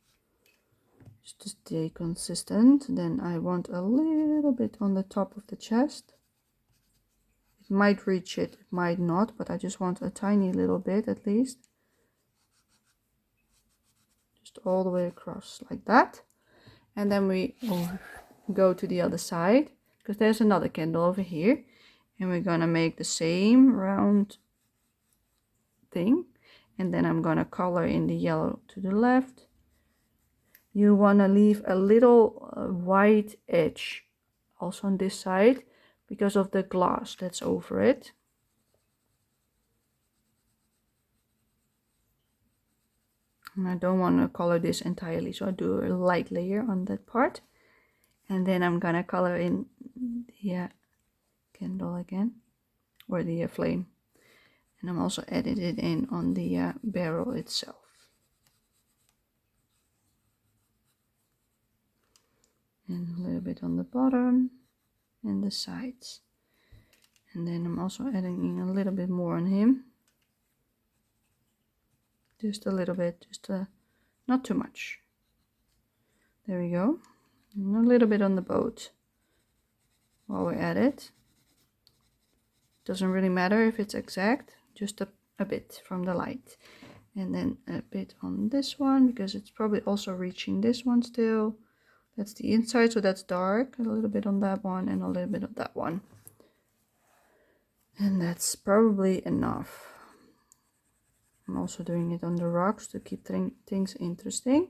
just to stay consistent. Then I want a little bit on the top of the chest. It might reach it, it might not, but I just want a tiny little bit at least. Just all the way across like that. And then we go to the other side, because there's another candle over here, and we're gonna make the same round thing. And then I'm gonna color in the yellow to the left. You want to leave a little white edge also on this side because of the glass that's over it. And I don't want to color this entirely, so I do a light layer on that part. And then I'm gonna color in the candle again, or the flame. And I'm also adding it in on the barrel itself. And a little bit on the bottom and the sides. And then I'm also adding in a little bit more on him. Just a little bit, just not too much. There we go. And a little bit on the boat while we're at it. Doesn't really matter if it's exact, just a bit from the light. And then a bit on this one, because it's probably also reaching this one still. That's the inside, so that's dark. A little bit on that one and a little bit of that one. And that's probably enough. I'm also doing it on the rocks to keep things interesting.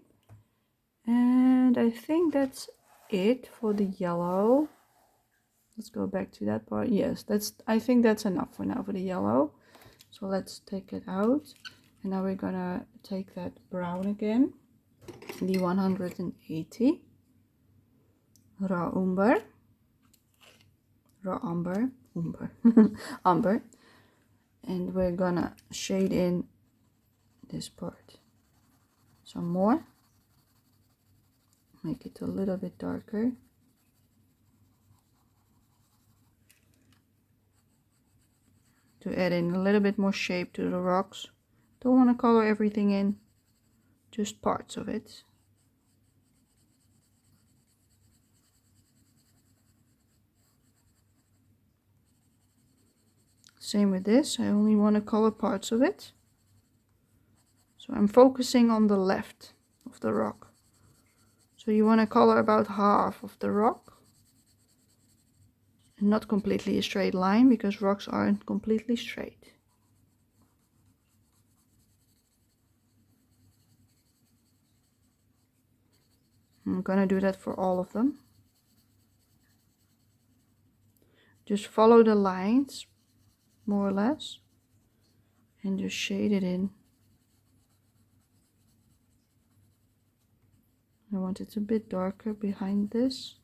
And I think that's it for the yellow. Let's go back to that part. Yes, I think that's enough for now for the yellow. So let's take it out. And now we're gonna take that brown again, the 180 raw umber. raw umber, umber, and we're gonna shade in this part some more, make it a little bit darker. To add in a little bit more shape to the rocks. Don't want to color everything in, just parts of it. Same with this, I only want to color parts of it. So I'm focusing on the left of the rock. So you want to color about half of the rock. And not completely a straight line, because rocks aren't completely straight. I'm gonna do that for all of them. Just follow the lines, more or less, and just shade it in. I want it a bit darker behind this.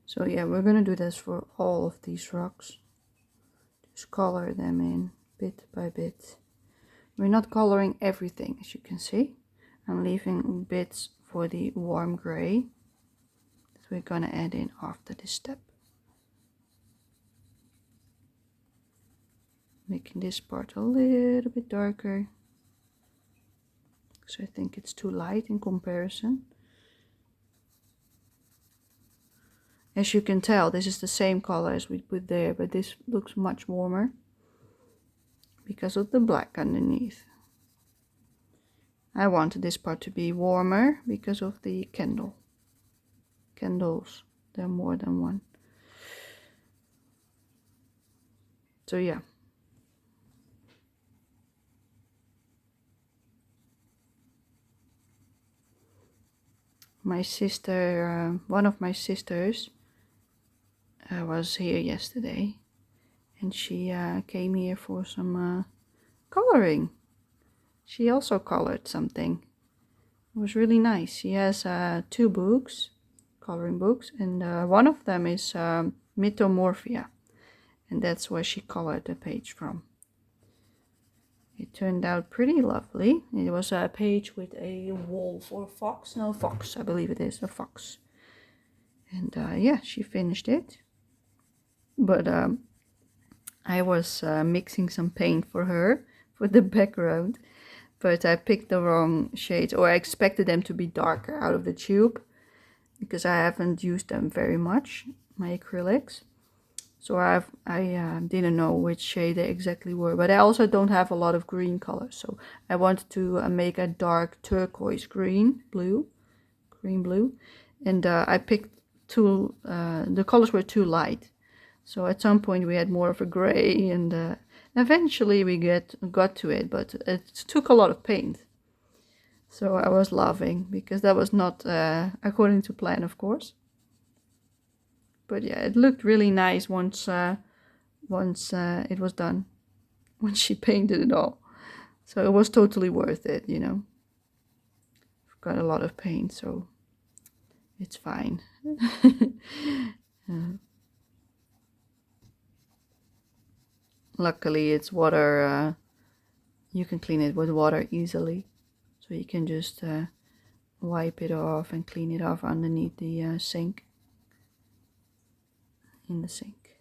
So yeah, we're gonna do this for all of these rocks. Just color them in bit by bit. We're not coloring everything, as you can see. I'm leaving bits for the warm gray that we're gonna add in after this step. Making this part a little bit darker, because I think it's too light in comparison. As you can tell, this is the same color as we put there, but this looks much warmer because of the black underneath. I wanted this part to be warmer because of the candles. There are more than one. So yeah. My sister, one of my sisters was here yesterday, and she came here for some coloring. She also colored something. It was really nice. She has 2 books, coloring books, and one of them is Mythomorphia, and that's where she colored the page from. It turned out pretty lovely. It was a page with a wolf or fox. No, fox, I believe it is, a fox. And yeah, she finished it. But I was mixing some paint for her, for the background. But I picked the wrong shades, or I expected them to be darker out of the tube, because I haven't used them very much, my acrylics. So I didn't know which shade they exactly were, but I also don't have a lot of green colors. So I wanted to make a dark turquoise green blue, and I picked the colors were too light. So at some point we had more of a gray, and eventually we got to it, but it took a lot of paint. So I was laughing because that was not according to plan, of course. But yeah, it looked really nice once it was done, when she painted it all. So it was totally worth it, you know. I've got a lot of paint, so it's fine. Luckily it's water, you can clean it with water easily. So you can just wipe it off and clean it off underneath the sink. In the sink.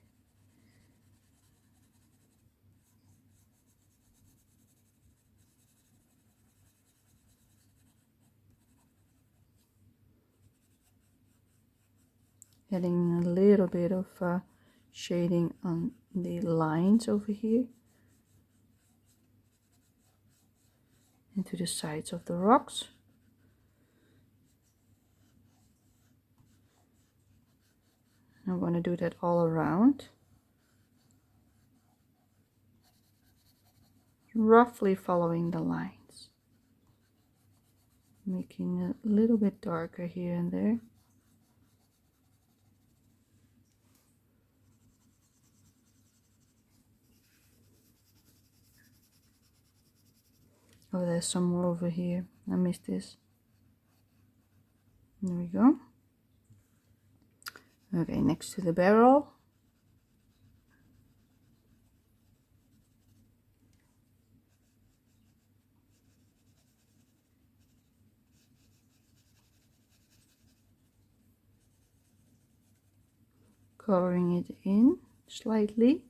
Adding a little bit of shading on the lines over here. Into the sides of the rocks. I want to do that all around. roughly following the lines, making it a little bit darker here and there. Oh, there's some more over here. I missed this. There we go. Okay, next to the barrel. Coloring it in slightly.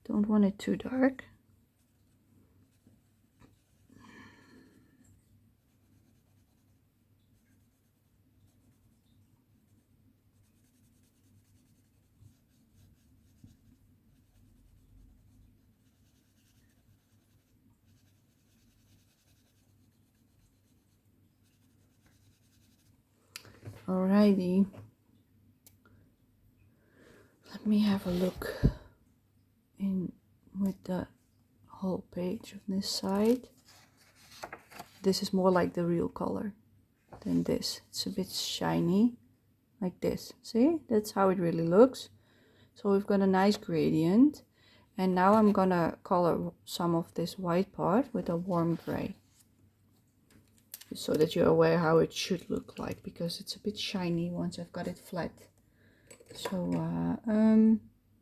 Don't want it too dark. Alrighty. Let me have a look in with the whole page of this side. This is more like the real color than this. It's a bit shiny, like this. See? That's how it really looks. So we've got a nice gradient. And now I'm gonna color some of this white part with a warm gray, so that you're aware how it should look like, because it's a bit shiny once I've got it flat. So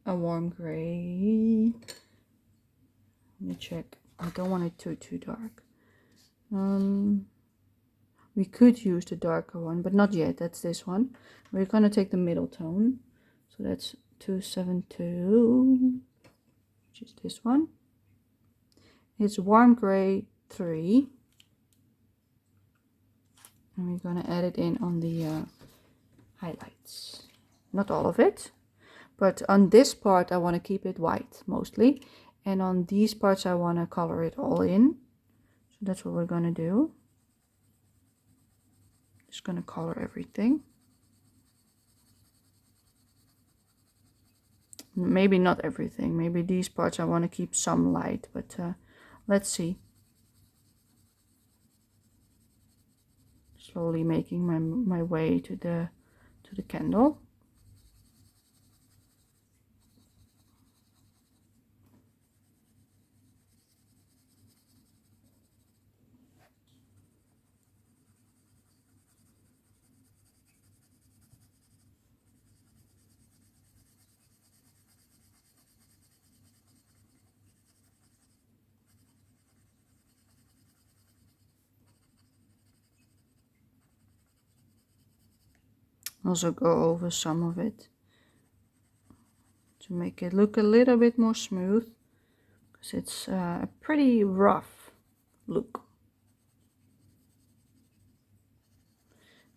a warm gray. Let me check. I don't want it too dark. We could use the darker one, but not yet. That's this one. We're gonna take the middle tone. So that's 272, which is this one. It's warm gray 3. And we're gonna add it in on the highlights. Not all of it, but on this part I want to keep it white mostly, and on these parts I want to color it all in. So that's what we're gonna do. Just gonna color everything. Maybe not everything, maybe these parts I want to keep some light, but let's see. Slowly making my way to the candle. Also go over some of it to make it look a little bit more smooth, because it's a pretty rough look.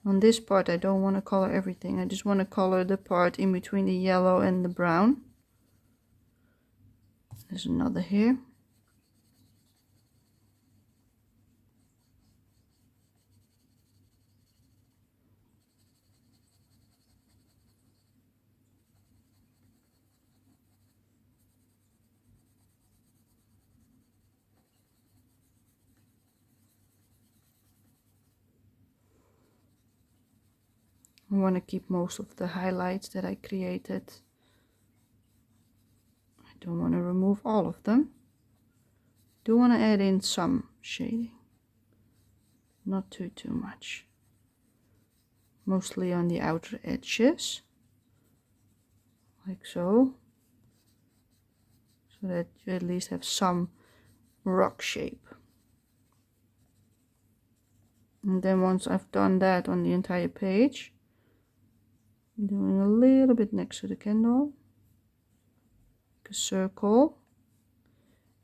On this part I don't want to color everything, I just want to color the part in between the yellow and the brown. There's another here. I want to keep most of the highlights that I created. I don't want to remove all of them. Do want to add in some shading, not too much. Mostly on the outer edges, like so, so that you at least have some rock shape. And then once I've done that on the entire page, I'm doing a little bit next to the candle, like a circle.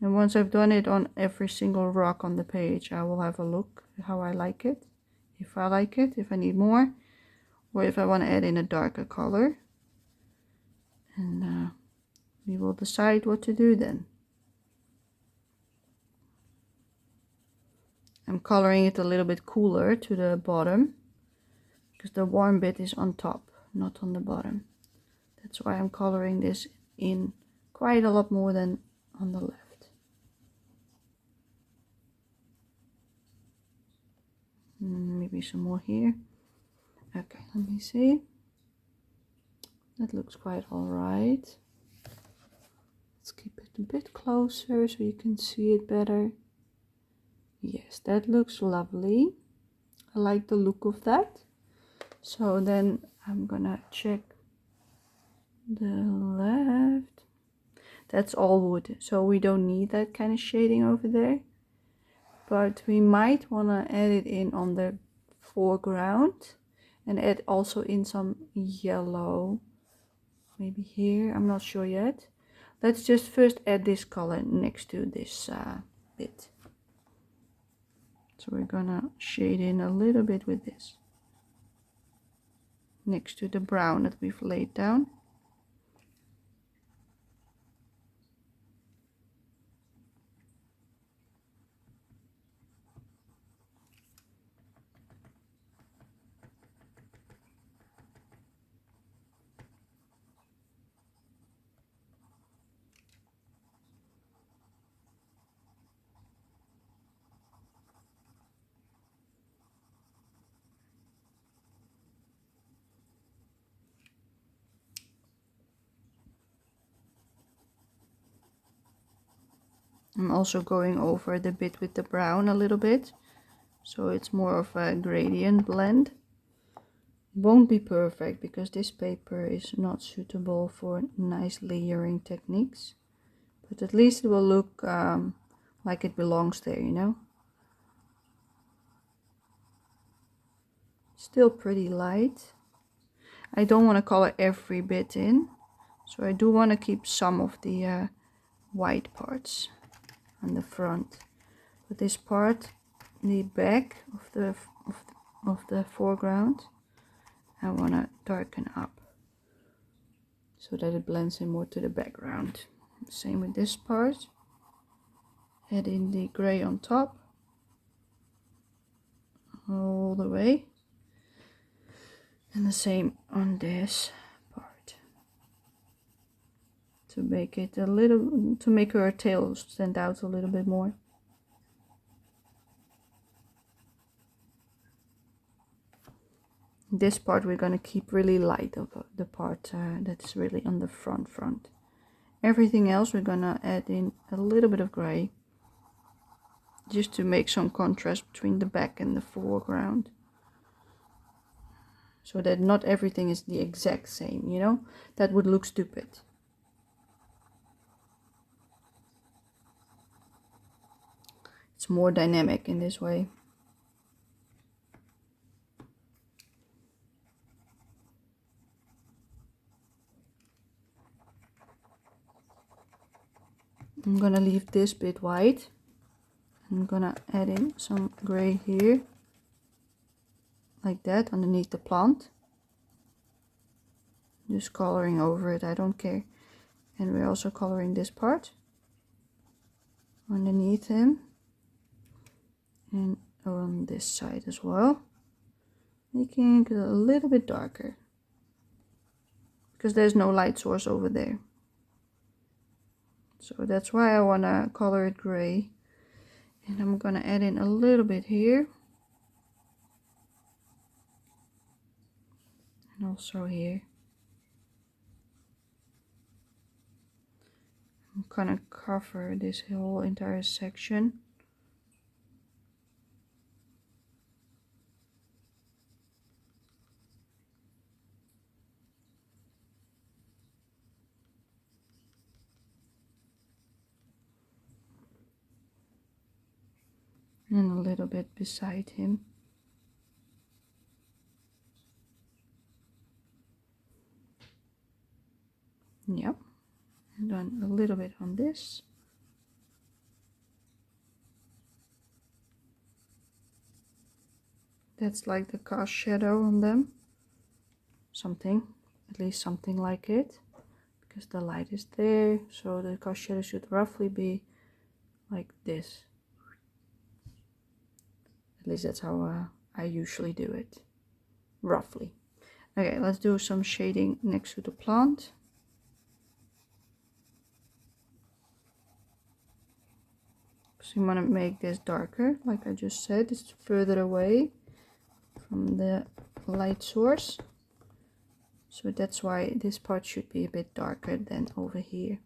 And once I've done it on every single rock on the page, I will have a look how I like it. If I like it, if I need more, or if I want to add in a darker color. And we will decide what to do then. I'm coloring it a little bit cooler to the bottom, because the warm bit is on top, not on the bottom. That's why I'm coloring this in quite a lot more than on the left. Maybe some more here. Okay, let me see. That looks quite all right. Let's keep it a bit closer so you can see it better. Yes, that looks lovely. I like the look of that. So then I'm gonna check the left. That's all wood, so we don't need that kind of shading over there. But we might wanna add it in on the foreground and add also in some yellow. Maybe here, I'm not sure yet. Let's just first add this color next to this bit. So we're gonna shade in a little bit with this next to the brown that we've laid down. I'm also going over the bit with the brown a little bit, so it's more of a gradient blend. Won't be perfect because this paper is not suitable for nice layering techniques, but at least it will look like it belongs there, you know. Still pretty light. I don't want to color every bit in, so I do want to keep some of the white parts on the front. But this part, the back of the foreground, I want to darken up so that it blends in more to the background. Same with this part. Add in the gray on top all the way, and the same on this part to make it a little, to make her tail stand out a little bit more. This part we're going to keep really light of the part that's really on the front. Everything else we're going to add in a little bit of gray, just to make some contrast between the back and the foreground, so that not everything is the exact same, you know, that would look stupid. It's more dynamic in this way. I'm gonna leave this bit white. I'm gonna add in some gray here, like that, underneath the plant. Just coloring over it, I don't care. And we're also coloring this part underneath him, and on this side as well, making it a little bit darker because there's no light source over there. So that's why I want to color it gray. And I'm gonna add in a little bit here, and also here. I'm gonna cover this whole entire section. And a little bit beside him. Yep. And then a little bit on this. That's like the cast shadow on them. Something, at least something like it. Because the light is there, so the cast shadow should roughly be like this. At least that's how I usually do it, roughly. Okay, let's do some shading next to the plant. So you want to make this darker, like I just said, it's further away. from the light source. So that's why this part should be a bit darker than over here.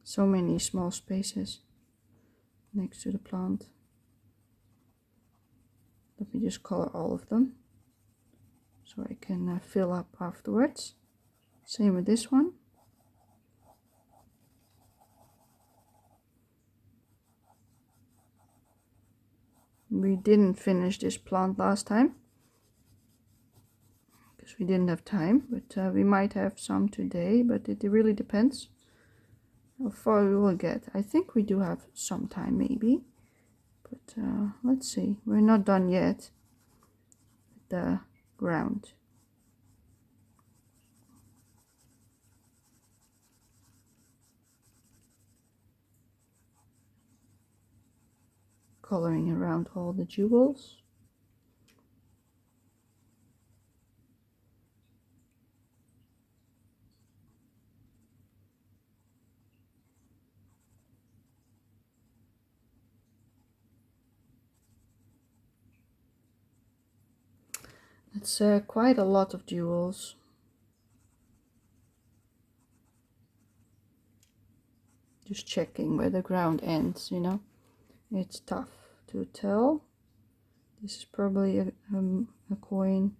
So many small spaces next to the plant. Let me just color all of them so I can fill up afterwards. Same with this one. We didn't finish this plant last time because we didn't have time, but we might have some today, but it really depends how far we will get. I think we do have some time maybe, but let's see. We're not done yet with the ground. Coloring around all the jewels. It's quite a lot of jewels. Just checking where the ground ends, you know. It's tough to tell. This is probably a coin.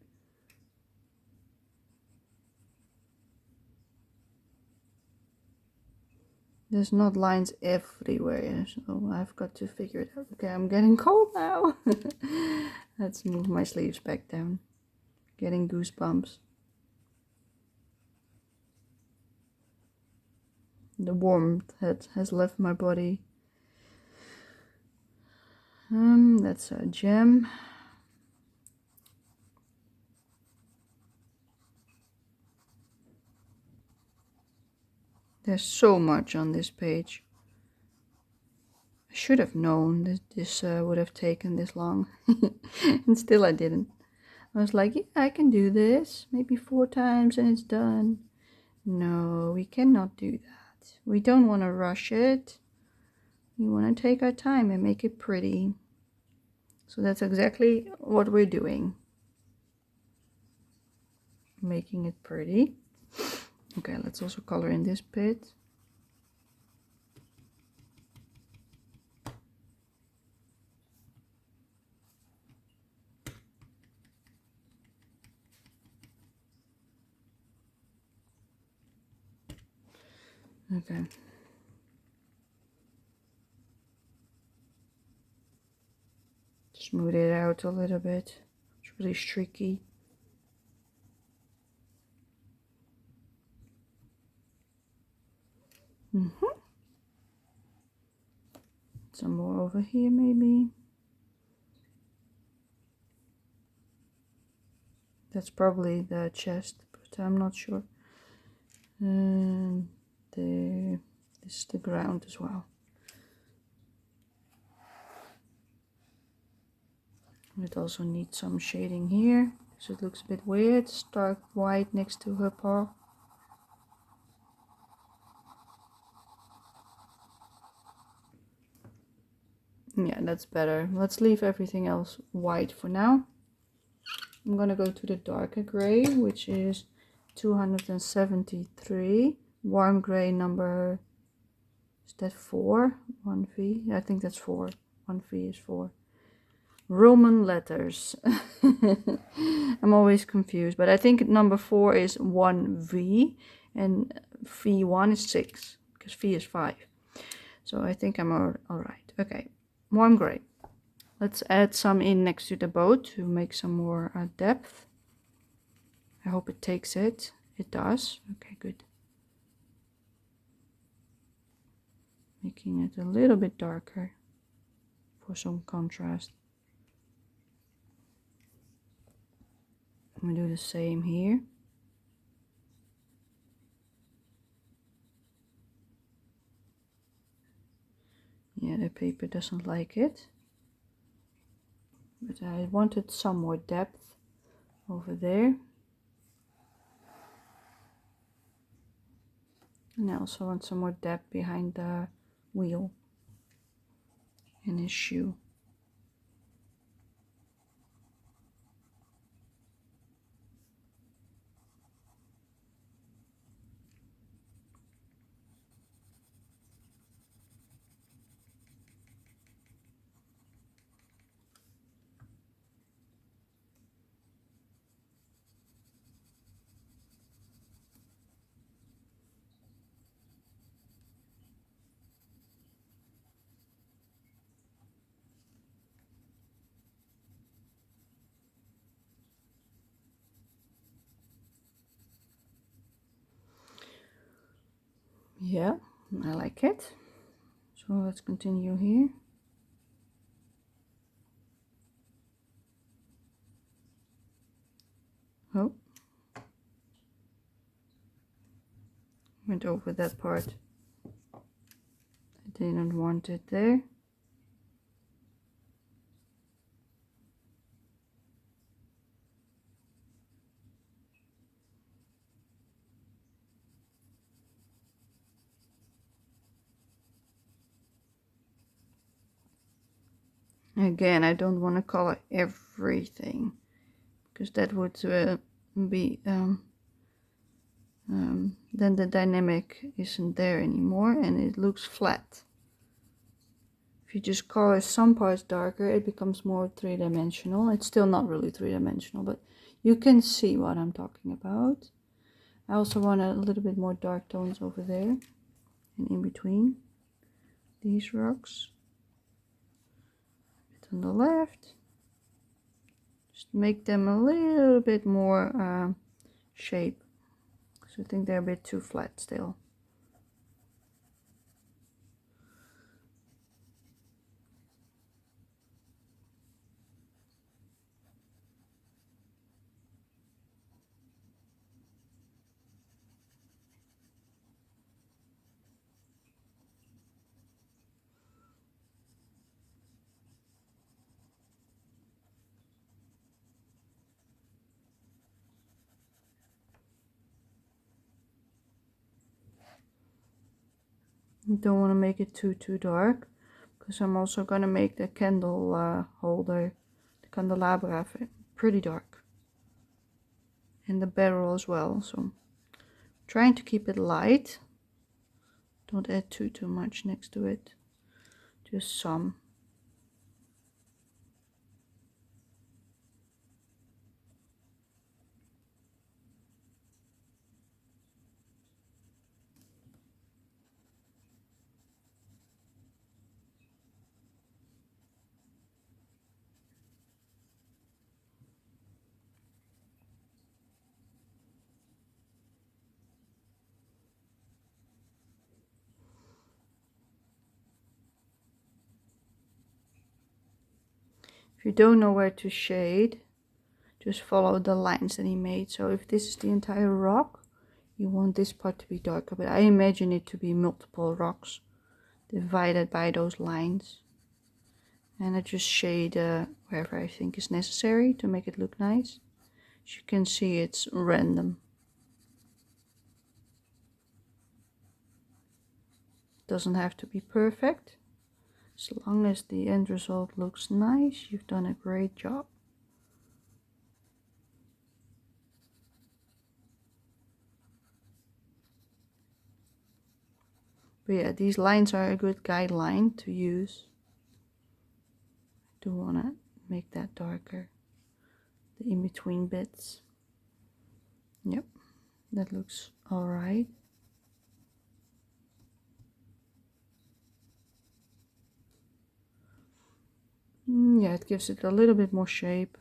There's not lines everywhere, so I've got to figure it out. Okay, I'm getting cold now. Let's move my sleeves back down. Getting goosebumps. The warmth has left my body. That's a gem. There's so much on this page. I should have known that this would have taken this long. And still I didn't. I was like, yeah, I can do this. Maybe 4 times and it's done. No, we cannot do that. We don't want to rush it. We want to take our time and make it pretty. So that's exactly what we're doing. Making it pretty. Okay, let's also color in this bit. Okay. Smooth it out a little bit. It's really streaky. Some more over here maybe. That's probably the chest, but I'm not sure. And there, this is the ground as well. It also needs some shading here, so it looks a bit weird. Stark white next to her paw. Yeah, that's better. Let's leave everything else white for now. I'm gonna go to the darker gray, which is 273. Warm gray number, is that 4? 1V? I think that's 4. 1V is 4. Roman letters. I'm always confused, but I think number 4 is 1V and V1 is 6 because V is 5. So I think I'm all right. Okay, warm gray. Let's add some in next to the boat to make some more depth. I hope it takes it. It does. Okay, good. Making it a little bit darker for some contrast. I'm gonna do the same here. Yeah, the paper doesn't like it. But I wanted some more depth over there. And I also want some more depth behind the wheel and his shoe. Yeah, I like it. So let's continue here. Oh, went over that part. I didn't want it there. Again, I don't want to color everything because that would be then the dynamic isn't there anymore and it looks flat. If you just color some parts darker, it becomes more three-dimensional. It's still not really three-dimensional, but you can see what I'm talking about. I also want a little bit more dark tones over there and in between these rocks. A bit on the left. Just make them a little bit more shape. So I think they're a bit too flat still. You don't want to make it too dark, because I'm also going to make the candle holder, the candelabra, pretty dark. And the barrel as well, so trying to keep it light. Don't add too much next to it, just some. If you don't know where to shade, just follow the lines that he made. So if this is the entire rock, you want this part to be darker, but I imagine it to be multiple rocks divided by those lines. And I just shade wherever I think is necessary to make it look nice. As you can see, it's random. Doesn't have to be perfect. As long as the end result looks nice, you've done a great job. But yeah, these lines are a good guideline to use. I do want to make that darker, the in-between bits. Yep, that looks alright. Yeah, it gives it a little bit more shape.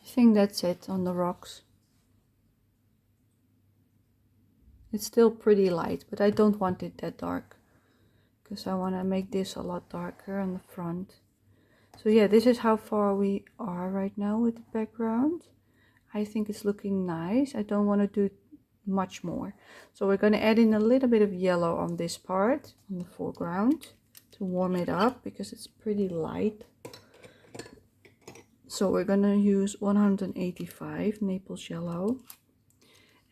I think that's it on the rocks. It's still pretty light, but I don't want it that dark because I want to make this a lot darker on the front. So yeah, this is how far we are right now with the background. I think it's looking nice. I don't want to do much more. So we're going to add in a little bit of yellow on this part, on the foreground, to warm it up because it's pretty light. So we're going to use 185 Naples yellow,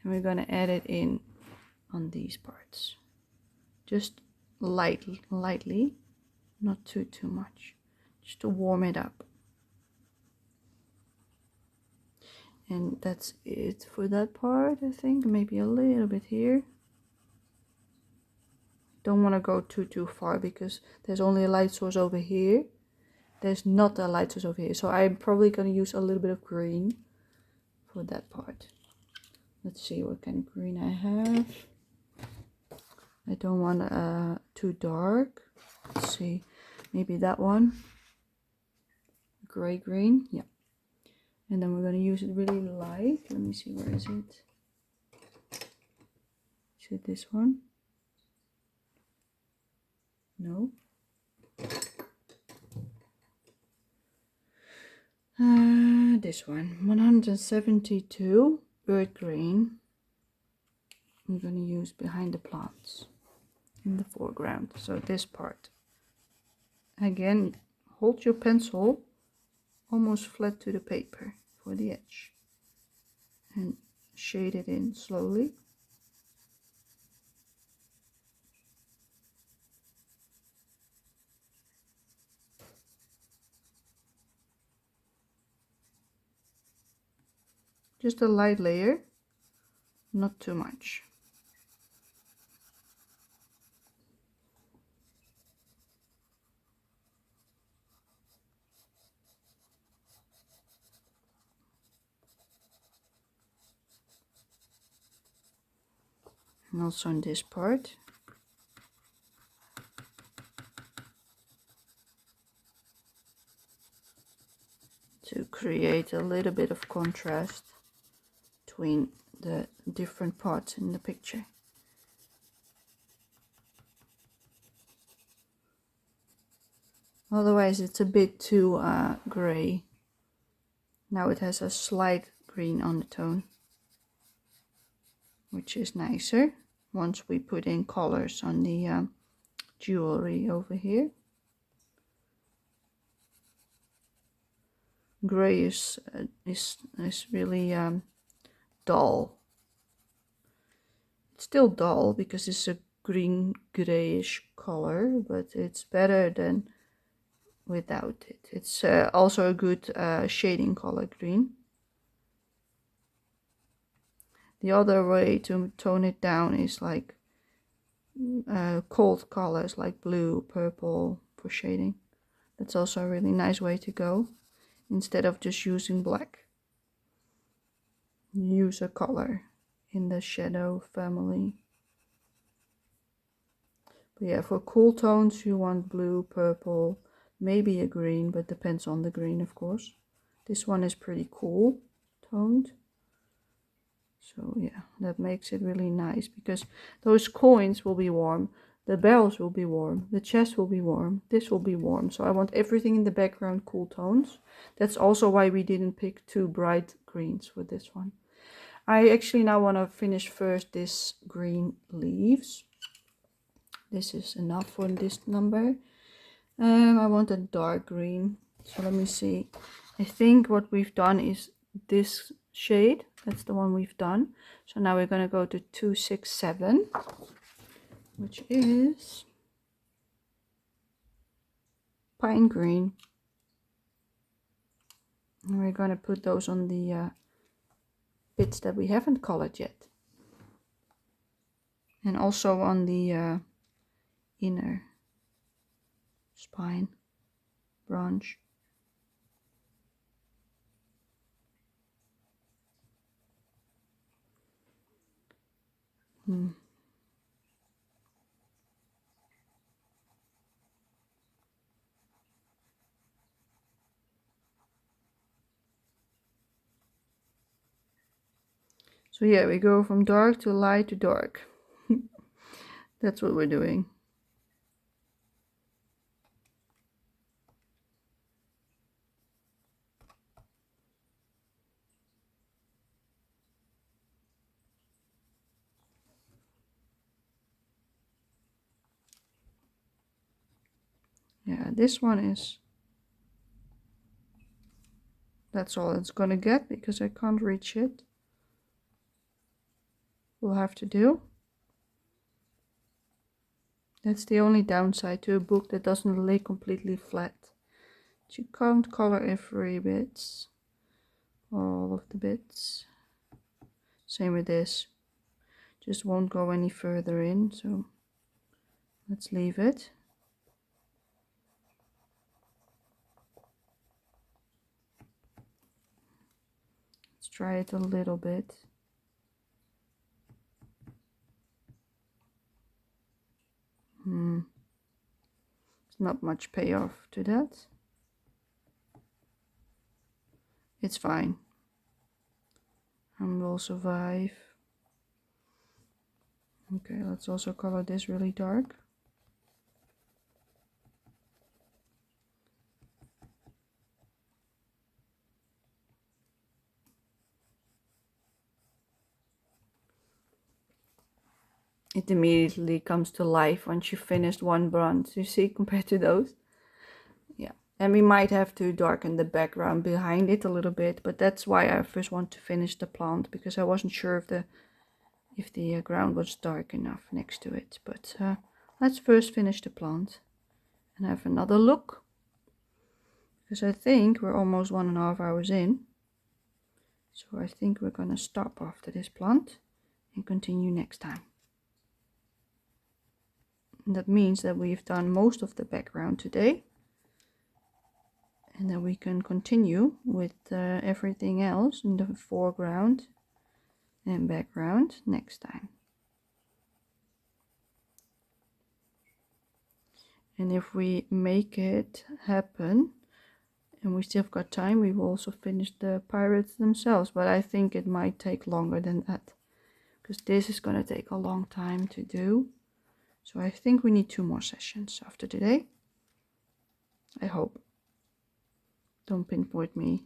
and we're going to add it in on these parts. Just lightly, not too much, just to warm it up. And that's it for that part, I think. Maybe a little bit here. Don't want to go too far because there's only a light source over here. There's not a light source over here. So I'm probably going to use a little bit of green for that part. Let's see what kind of green I have. I don't want too dark. Let's see. Maybe that one. Gray green. Yeah. And then we're going to use it really light. Let me see, where is it? Is it this one? No. This one. 172 earth green. I'm going to use behind the plants in the foreground. So this part. Again, hold your pencil almost flat to the paper for the edge. And shade it in slowly. Just a light layer, not too much. And also on this part. To create a little bit of contrast between the different parts in the picture. Otherwise it's a bit too gray. Now it has a slight green undertone, which is nicer once we put in colors on the jewelry over here. Gray is really dull. It's still dull because it's a green grayish color, but it's better than without it. It's also a good shading color, green. The other way to tone it down is like cold colors like blue, purple for shading. That's also a really nice way to go. Instead of just using black, use a color in the shadow family. But yeah, for cool tones you want blue, purple, maybe a green, but depends on the green, of course. This one is pretty cool toned. So yeah, that makes it really nice because those coins will be warm, the barrels will be warm, the chest will be warm, this will be warm. So I want everything in the background cool tones. That's also why we didn't pick too bright greens for this one. I actually now want to finish first this green leaves. This is enough for this number. I want a dark green. So let me see. I think what we've done is this shade. That's the one we've done. So now we're going to go to 267, which is pine green. And we're going to put those on the bits that we haven't colored yet. And also on the inner spine branch. So yeah, we go from dark to light to dark. That's what we're doing. Yeah, this one is, that's all it's gonna get because I can't reach it. We'll have to do. That's the only downside to a book that doesn't lay completely flat. You can't color every bit, all of the bits. Same with this. Just won't go any further in, so let's leave it. Let's try it a little bit. There's not much payoff to that. It's fine. And we'll survive. Okay, let's also color this really dark. It immediately comes to life once you finished one bronze, you see, compared to those. Yeah, and we might have to darken the background behind it a little bit, but that's why I first want to finish the plant, because I wasn't sure if the ground was dark enough next to it. But let's first finish the plant and have another look, because I think we're almost 1.5 hours in. So I think we're gonna stop after this plant and continue next time. And that means that we've done most of the background today, and then we can continue with everything else in the foreground and background next time. And if we make it happen and we still have got time, we will also finish the pirates themselves, but I think it might take longer than that, because this is going to take a long time to do. So I think we need 2 more sessions after today, I hope. Don't pinpoint me,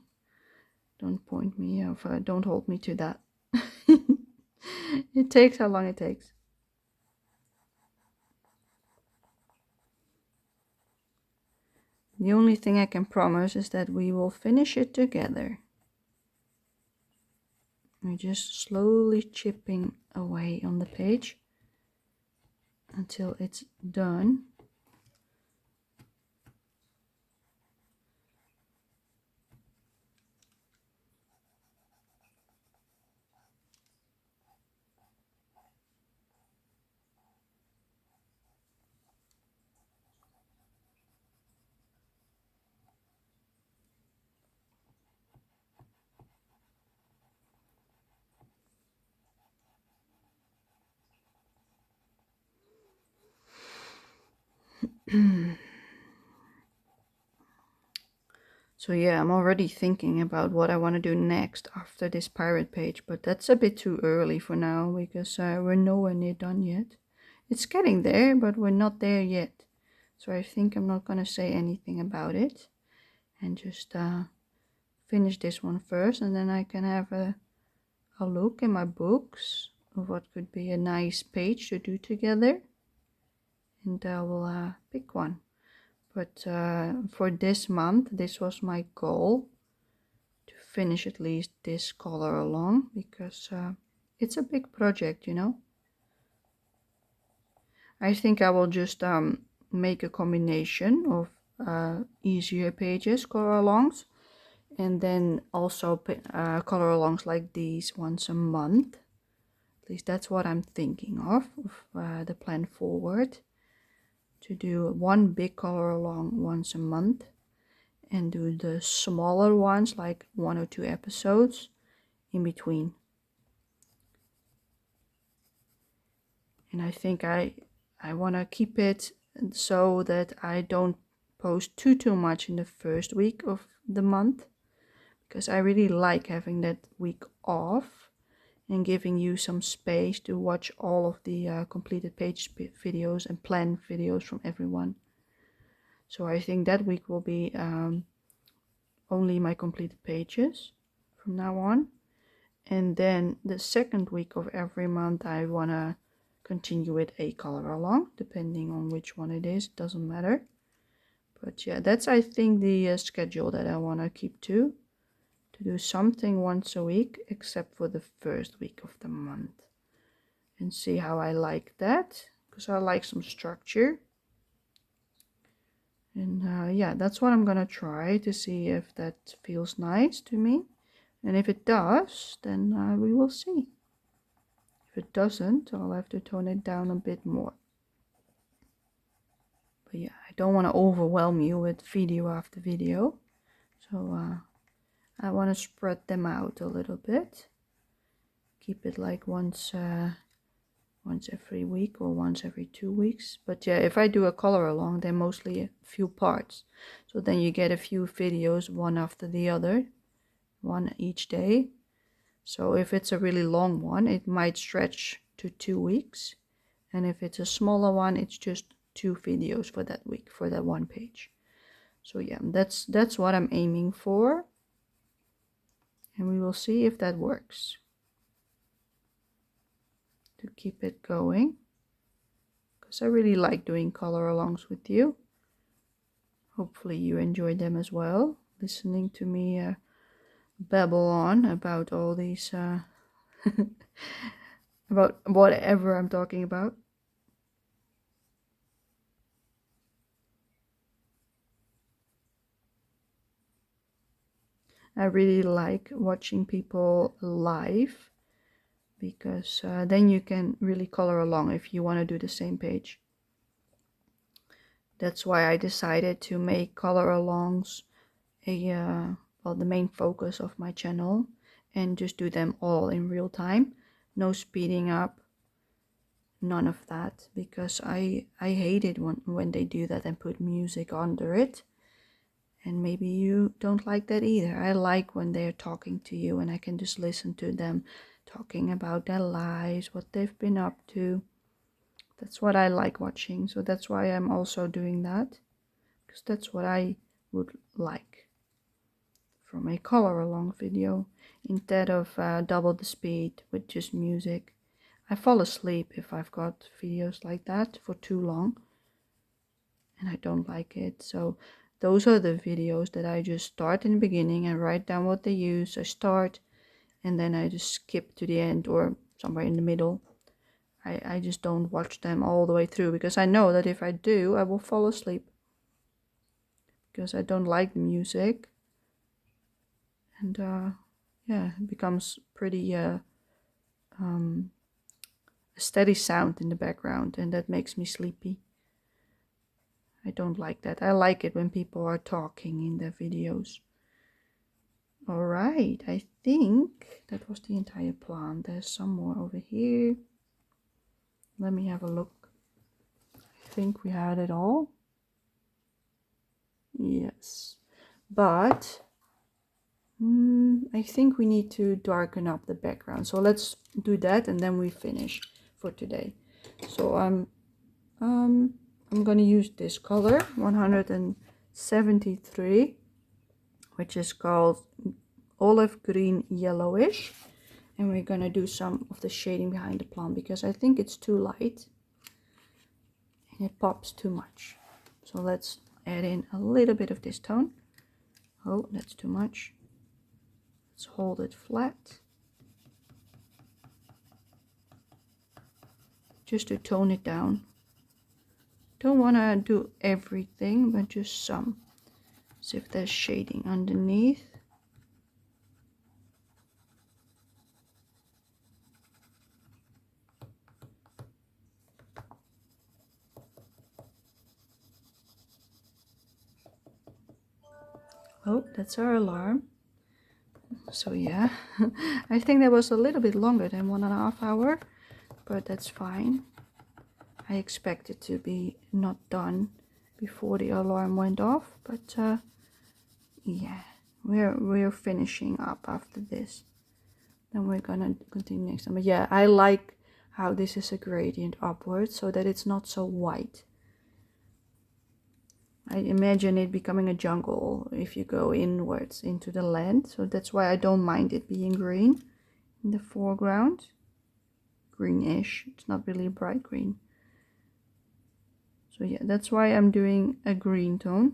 don't point me, don't hold me to that. It takes how long it takes. The only thing I can promise is that we will finish it together. We're just slowly chipping away on the page until it's done. So yeah, I'm already thinking about what I want to do next after this pirate page, but that's a bit too early for now, because we're nowhere near done yet. It's getting there, but we're not there yet. So I think I'm not going to say anything about it, and just finish this one first, and then I can have a look in my books of what could be a nice page to do together, and I will pick one. But for this month, this was my goal, to finish at least this color along, because it's a big project, you know. I think I will just make a combination of easier pages color alongs, and then also color alongs like these once a month. At least that's what I'm thinking of the plan forward, to do one big color along once a month, and do the smaller ones like 1 or 2 episodes in between. And I think I want to keep it so that I don't post too much in the first week of the month, because I really like having that week off, and giving you some space to watch all of the completed page videos and plan videos from everyone. So I think that week will be only my completed pages from now on. And then the second week of every month I want to continue with a color along, depending on which one it is, doesn't matter. But yeah, that's I think the schedule that I want to keep to do something once a week, except for the first week of the month, and see how I like that, because I like some structure. And yeah, that's what I'm gonna try to see if that feels nice to me. And if it does, then we will see. If it doesn't, I'll have to tone it down a bit more. But yeah, I don't want to overwhelm you with video after video. So I want to spread them out a little bit. Keep it like once every week or once every 2 weeks. But yeah, if I do a color along, they're mostly a few parts. So then you get a few videos, one after the other, one each day. So if it's a really long one, it might stretch to 2 weeks. And if it's a smaller one, it's just 2 videos for that week, for that one page. So yeah, that's what I'm aiming for. And we will see if that works. To keep it going. Because I really like doing color alongs with you. Hopefully you enjoy them as well. Listening to me babble on about all these, about whatever I'm talking about. I really like watching people live, because then you can really color along if you want to do the same page. That's why I decided to make color alongs well, the main focus of my channel, and just do them all in real time. No speeding up, none of that, because I hate it when they do that and put music under it. And maybe you don't like that either. I like when they're talking to you and I can just listen to them talking about their lives, what they've been up to. That's what I like watching. So that's why I'm also doing that, because that's what I would like from a color along video, instead of double the speed with just music. I fall asleep if I've got videos like that for too long, and I don't like it. So those are the videos that I just start in the beginning and write down what they use. I start and then I just skip to the end or somewhere in the middle. I just don't watch them all the way through, because I know that if I do, I will fall asleep, because I don't like the music. And yeah, it becomes pretty a steady sound in the background, and that makes me sleepy. I don't like that. I like it when people are talking in their videos. Alright, I think that was the entire plant. There's some more over here. Let me have a look. I think we had it all. Yes. But I think we need to darken up the background. So let's do that and then we finish for today. So I'm going to use this color 173, which is called olive green yellowish, and we're going to do some of the shading behind the plant, because I think it's too light and it pops too much. So let's add in a little bit of this tone. Oh, that's too much. Let's hold it flat just to tone it down. Don't want to do everything, but just some. See if there's shading underneath. Oh, that's our alarm. So yeah, I think that was a little bit longer than 1.5 hours, but that's fine. I expect it to be not done before the alarm went off, but yeah, we're finishing up after this. Then we're gonna continue next time. But yeah, I like how this is a gradient upwards so that it's not so white. I imagine it becoming a jungle if you go inwards into the land. So that's why I don't mind it being green in the foreground. Greenish. It's not really bright green. So yeah, that's why I'm doing a green tone.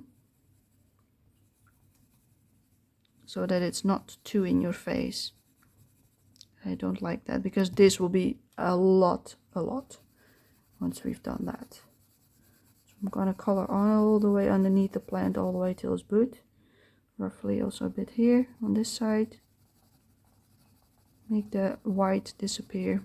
So that it's not too in your face. I don't like that because this will be a lot once we've done that. So I'm gonna color all the way underneath the plant, all the way till it's boot. Roughly also a bit here on this side. Make the white disappear.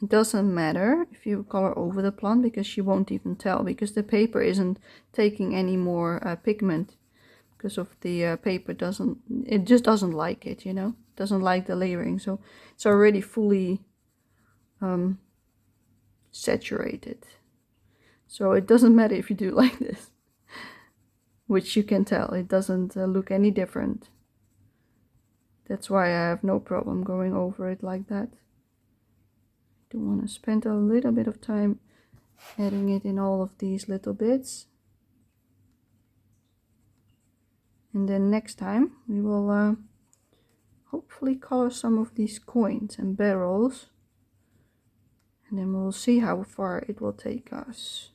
It doesn't matter if you color over the plant because she won't even tell, because the paper isn't taking any more pigment, because of the paper just doesn't like it, you know, doesn't like the layering, so it's already fully saturated. So it doesn't matter if you do like this, which you can tell it doesn't look any different. That's why I have no problem going over it like that. Do want to spend a little bit of time adding it in all of these little bits, and then next time we will hopefully color some of these coins and barrels, and then we'll see how far it will take us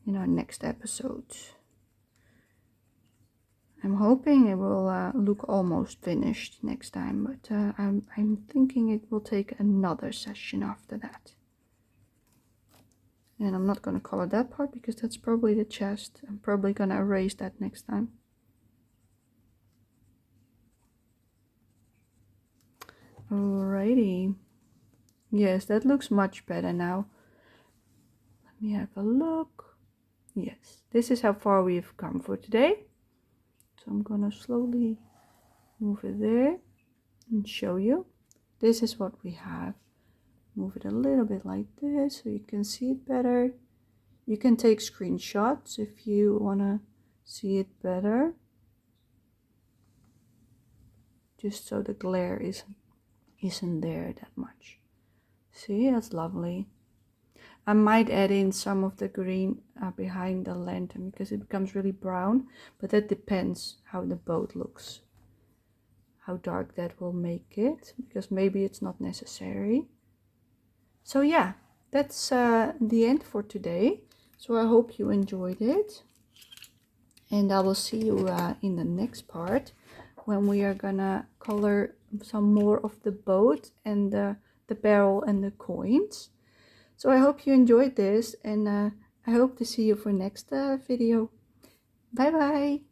in our next episode. I'm hoping it will look almost finished next time, but I'm thinking it will take another session after that. And I'm not going to color that part because that's probably the chest. I'm probably going to erase that next time. Alrighty. Yes, that looks much better now. Let me have a look. Yes, this is how far we've come for today. So I'm gonna slowly move it there and show you. This is what we have. Move it a little bit like this so you can see it better. You can take screenshots if you wanna see it better, just so the glare isn't there that much. See, that's lovely. I might add in some of the green behind the lantern because it becomes really brown, but that depends how the boat looks, how dark that will make it, because maybe it's not necessary. So yeah, that's the end for today. So I hope you enjoyed it, and I will see you in the next part when we are gonna color some more of the boat and the barrel and the coins. So I hope you enjoyed this, and I hope to see you for next video. Bye bye!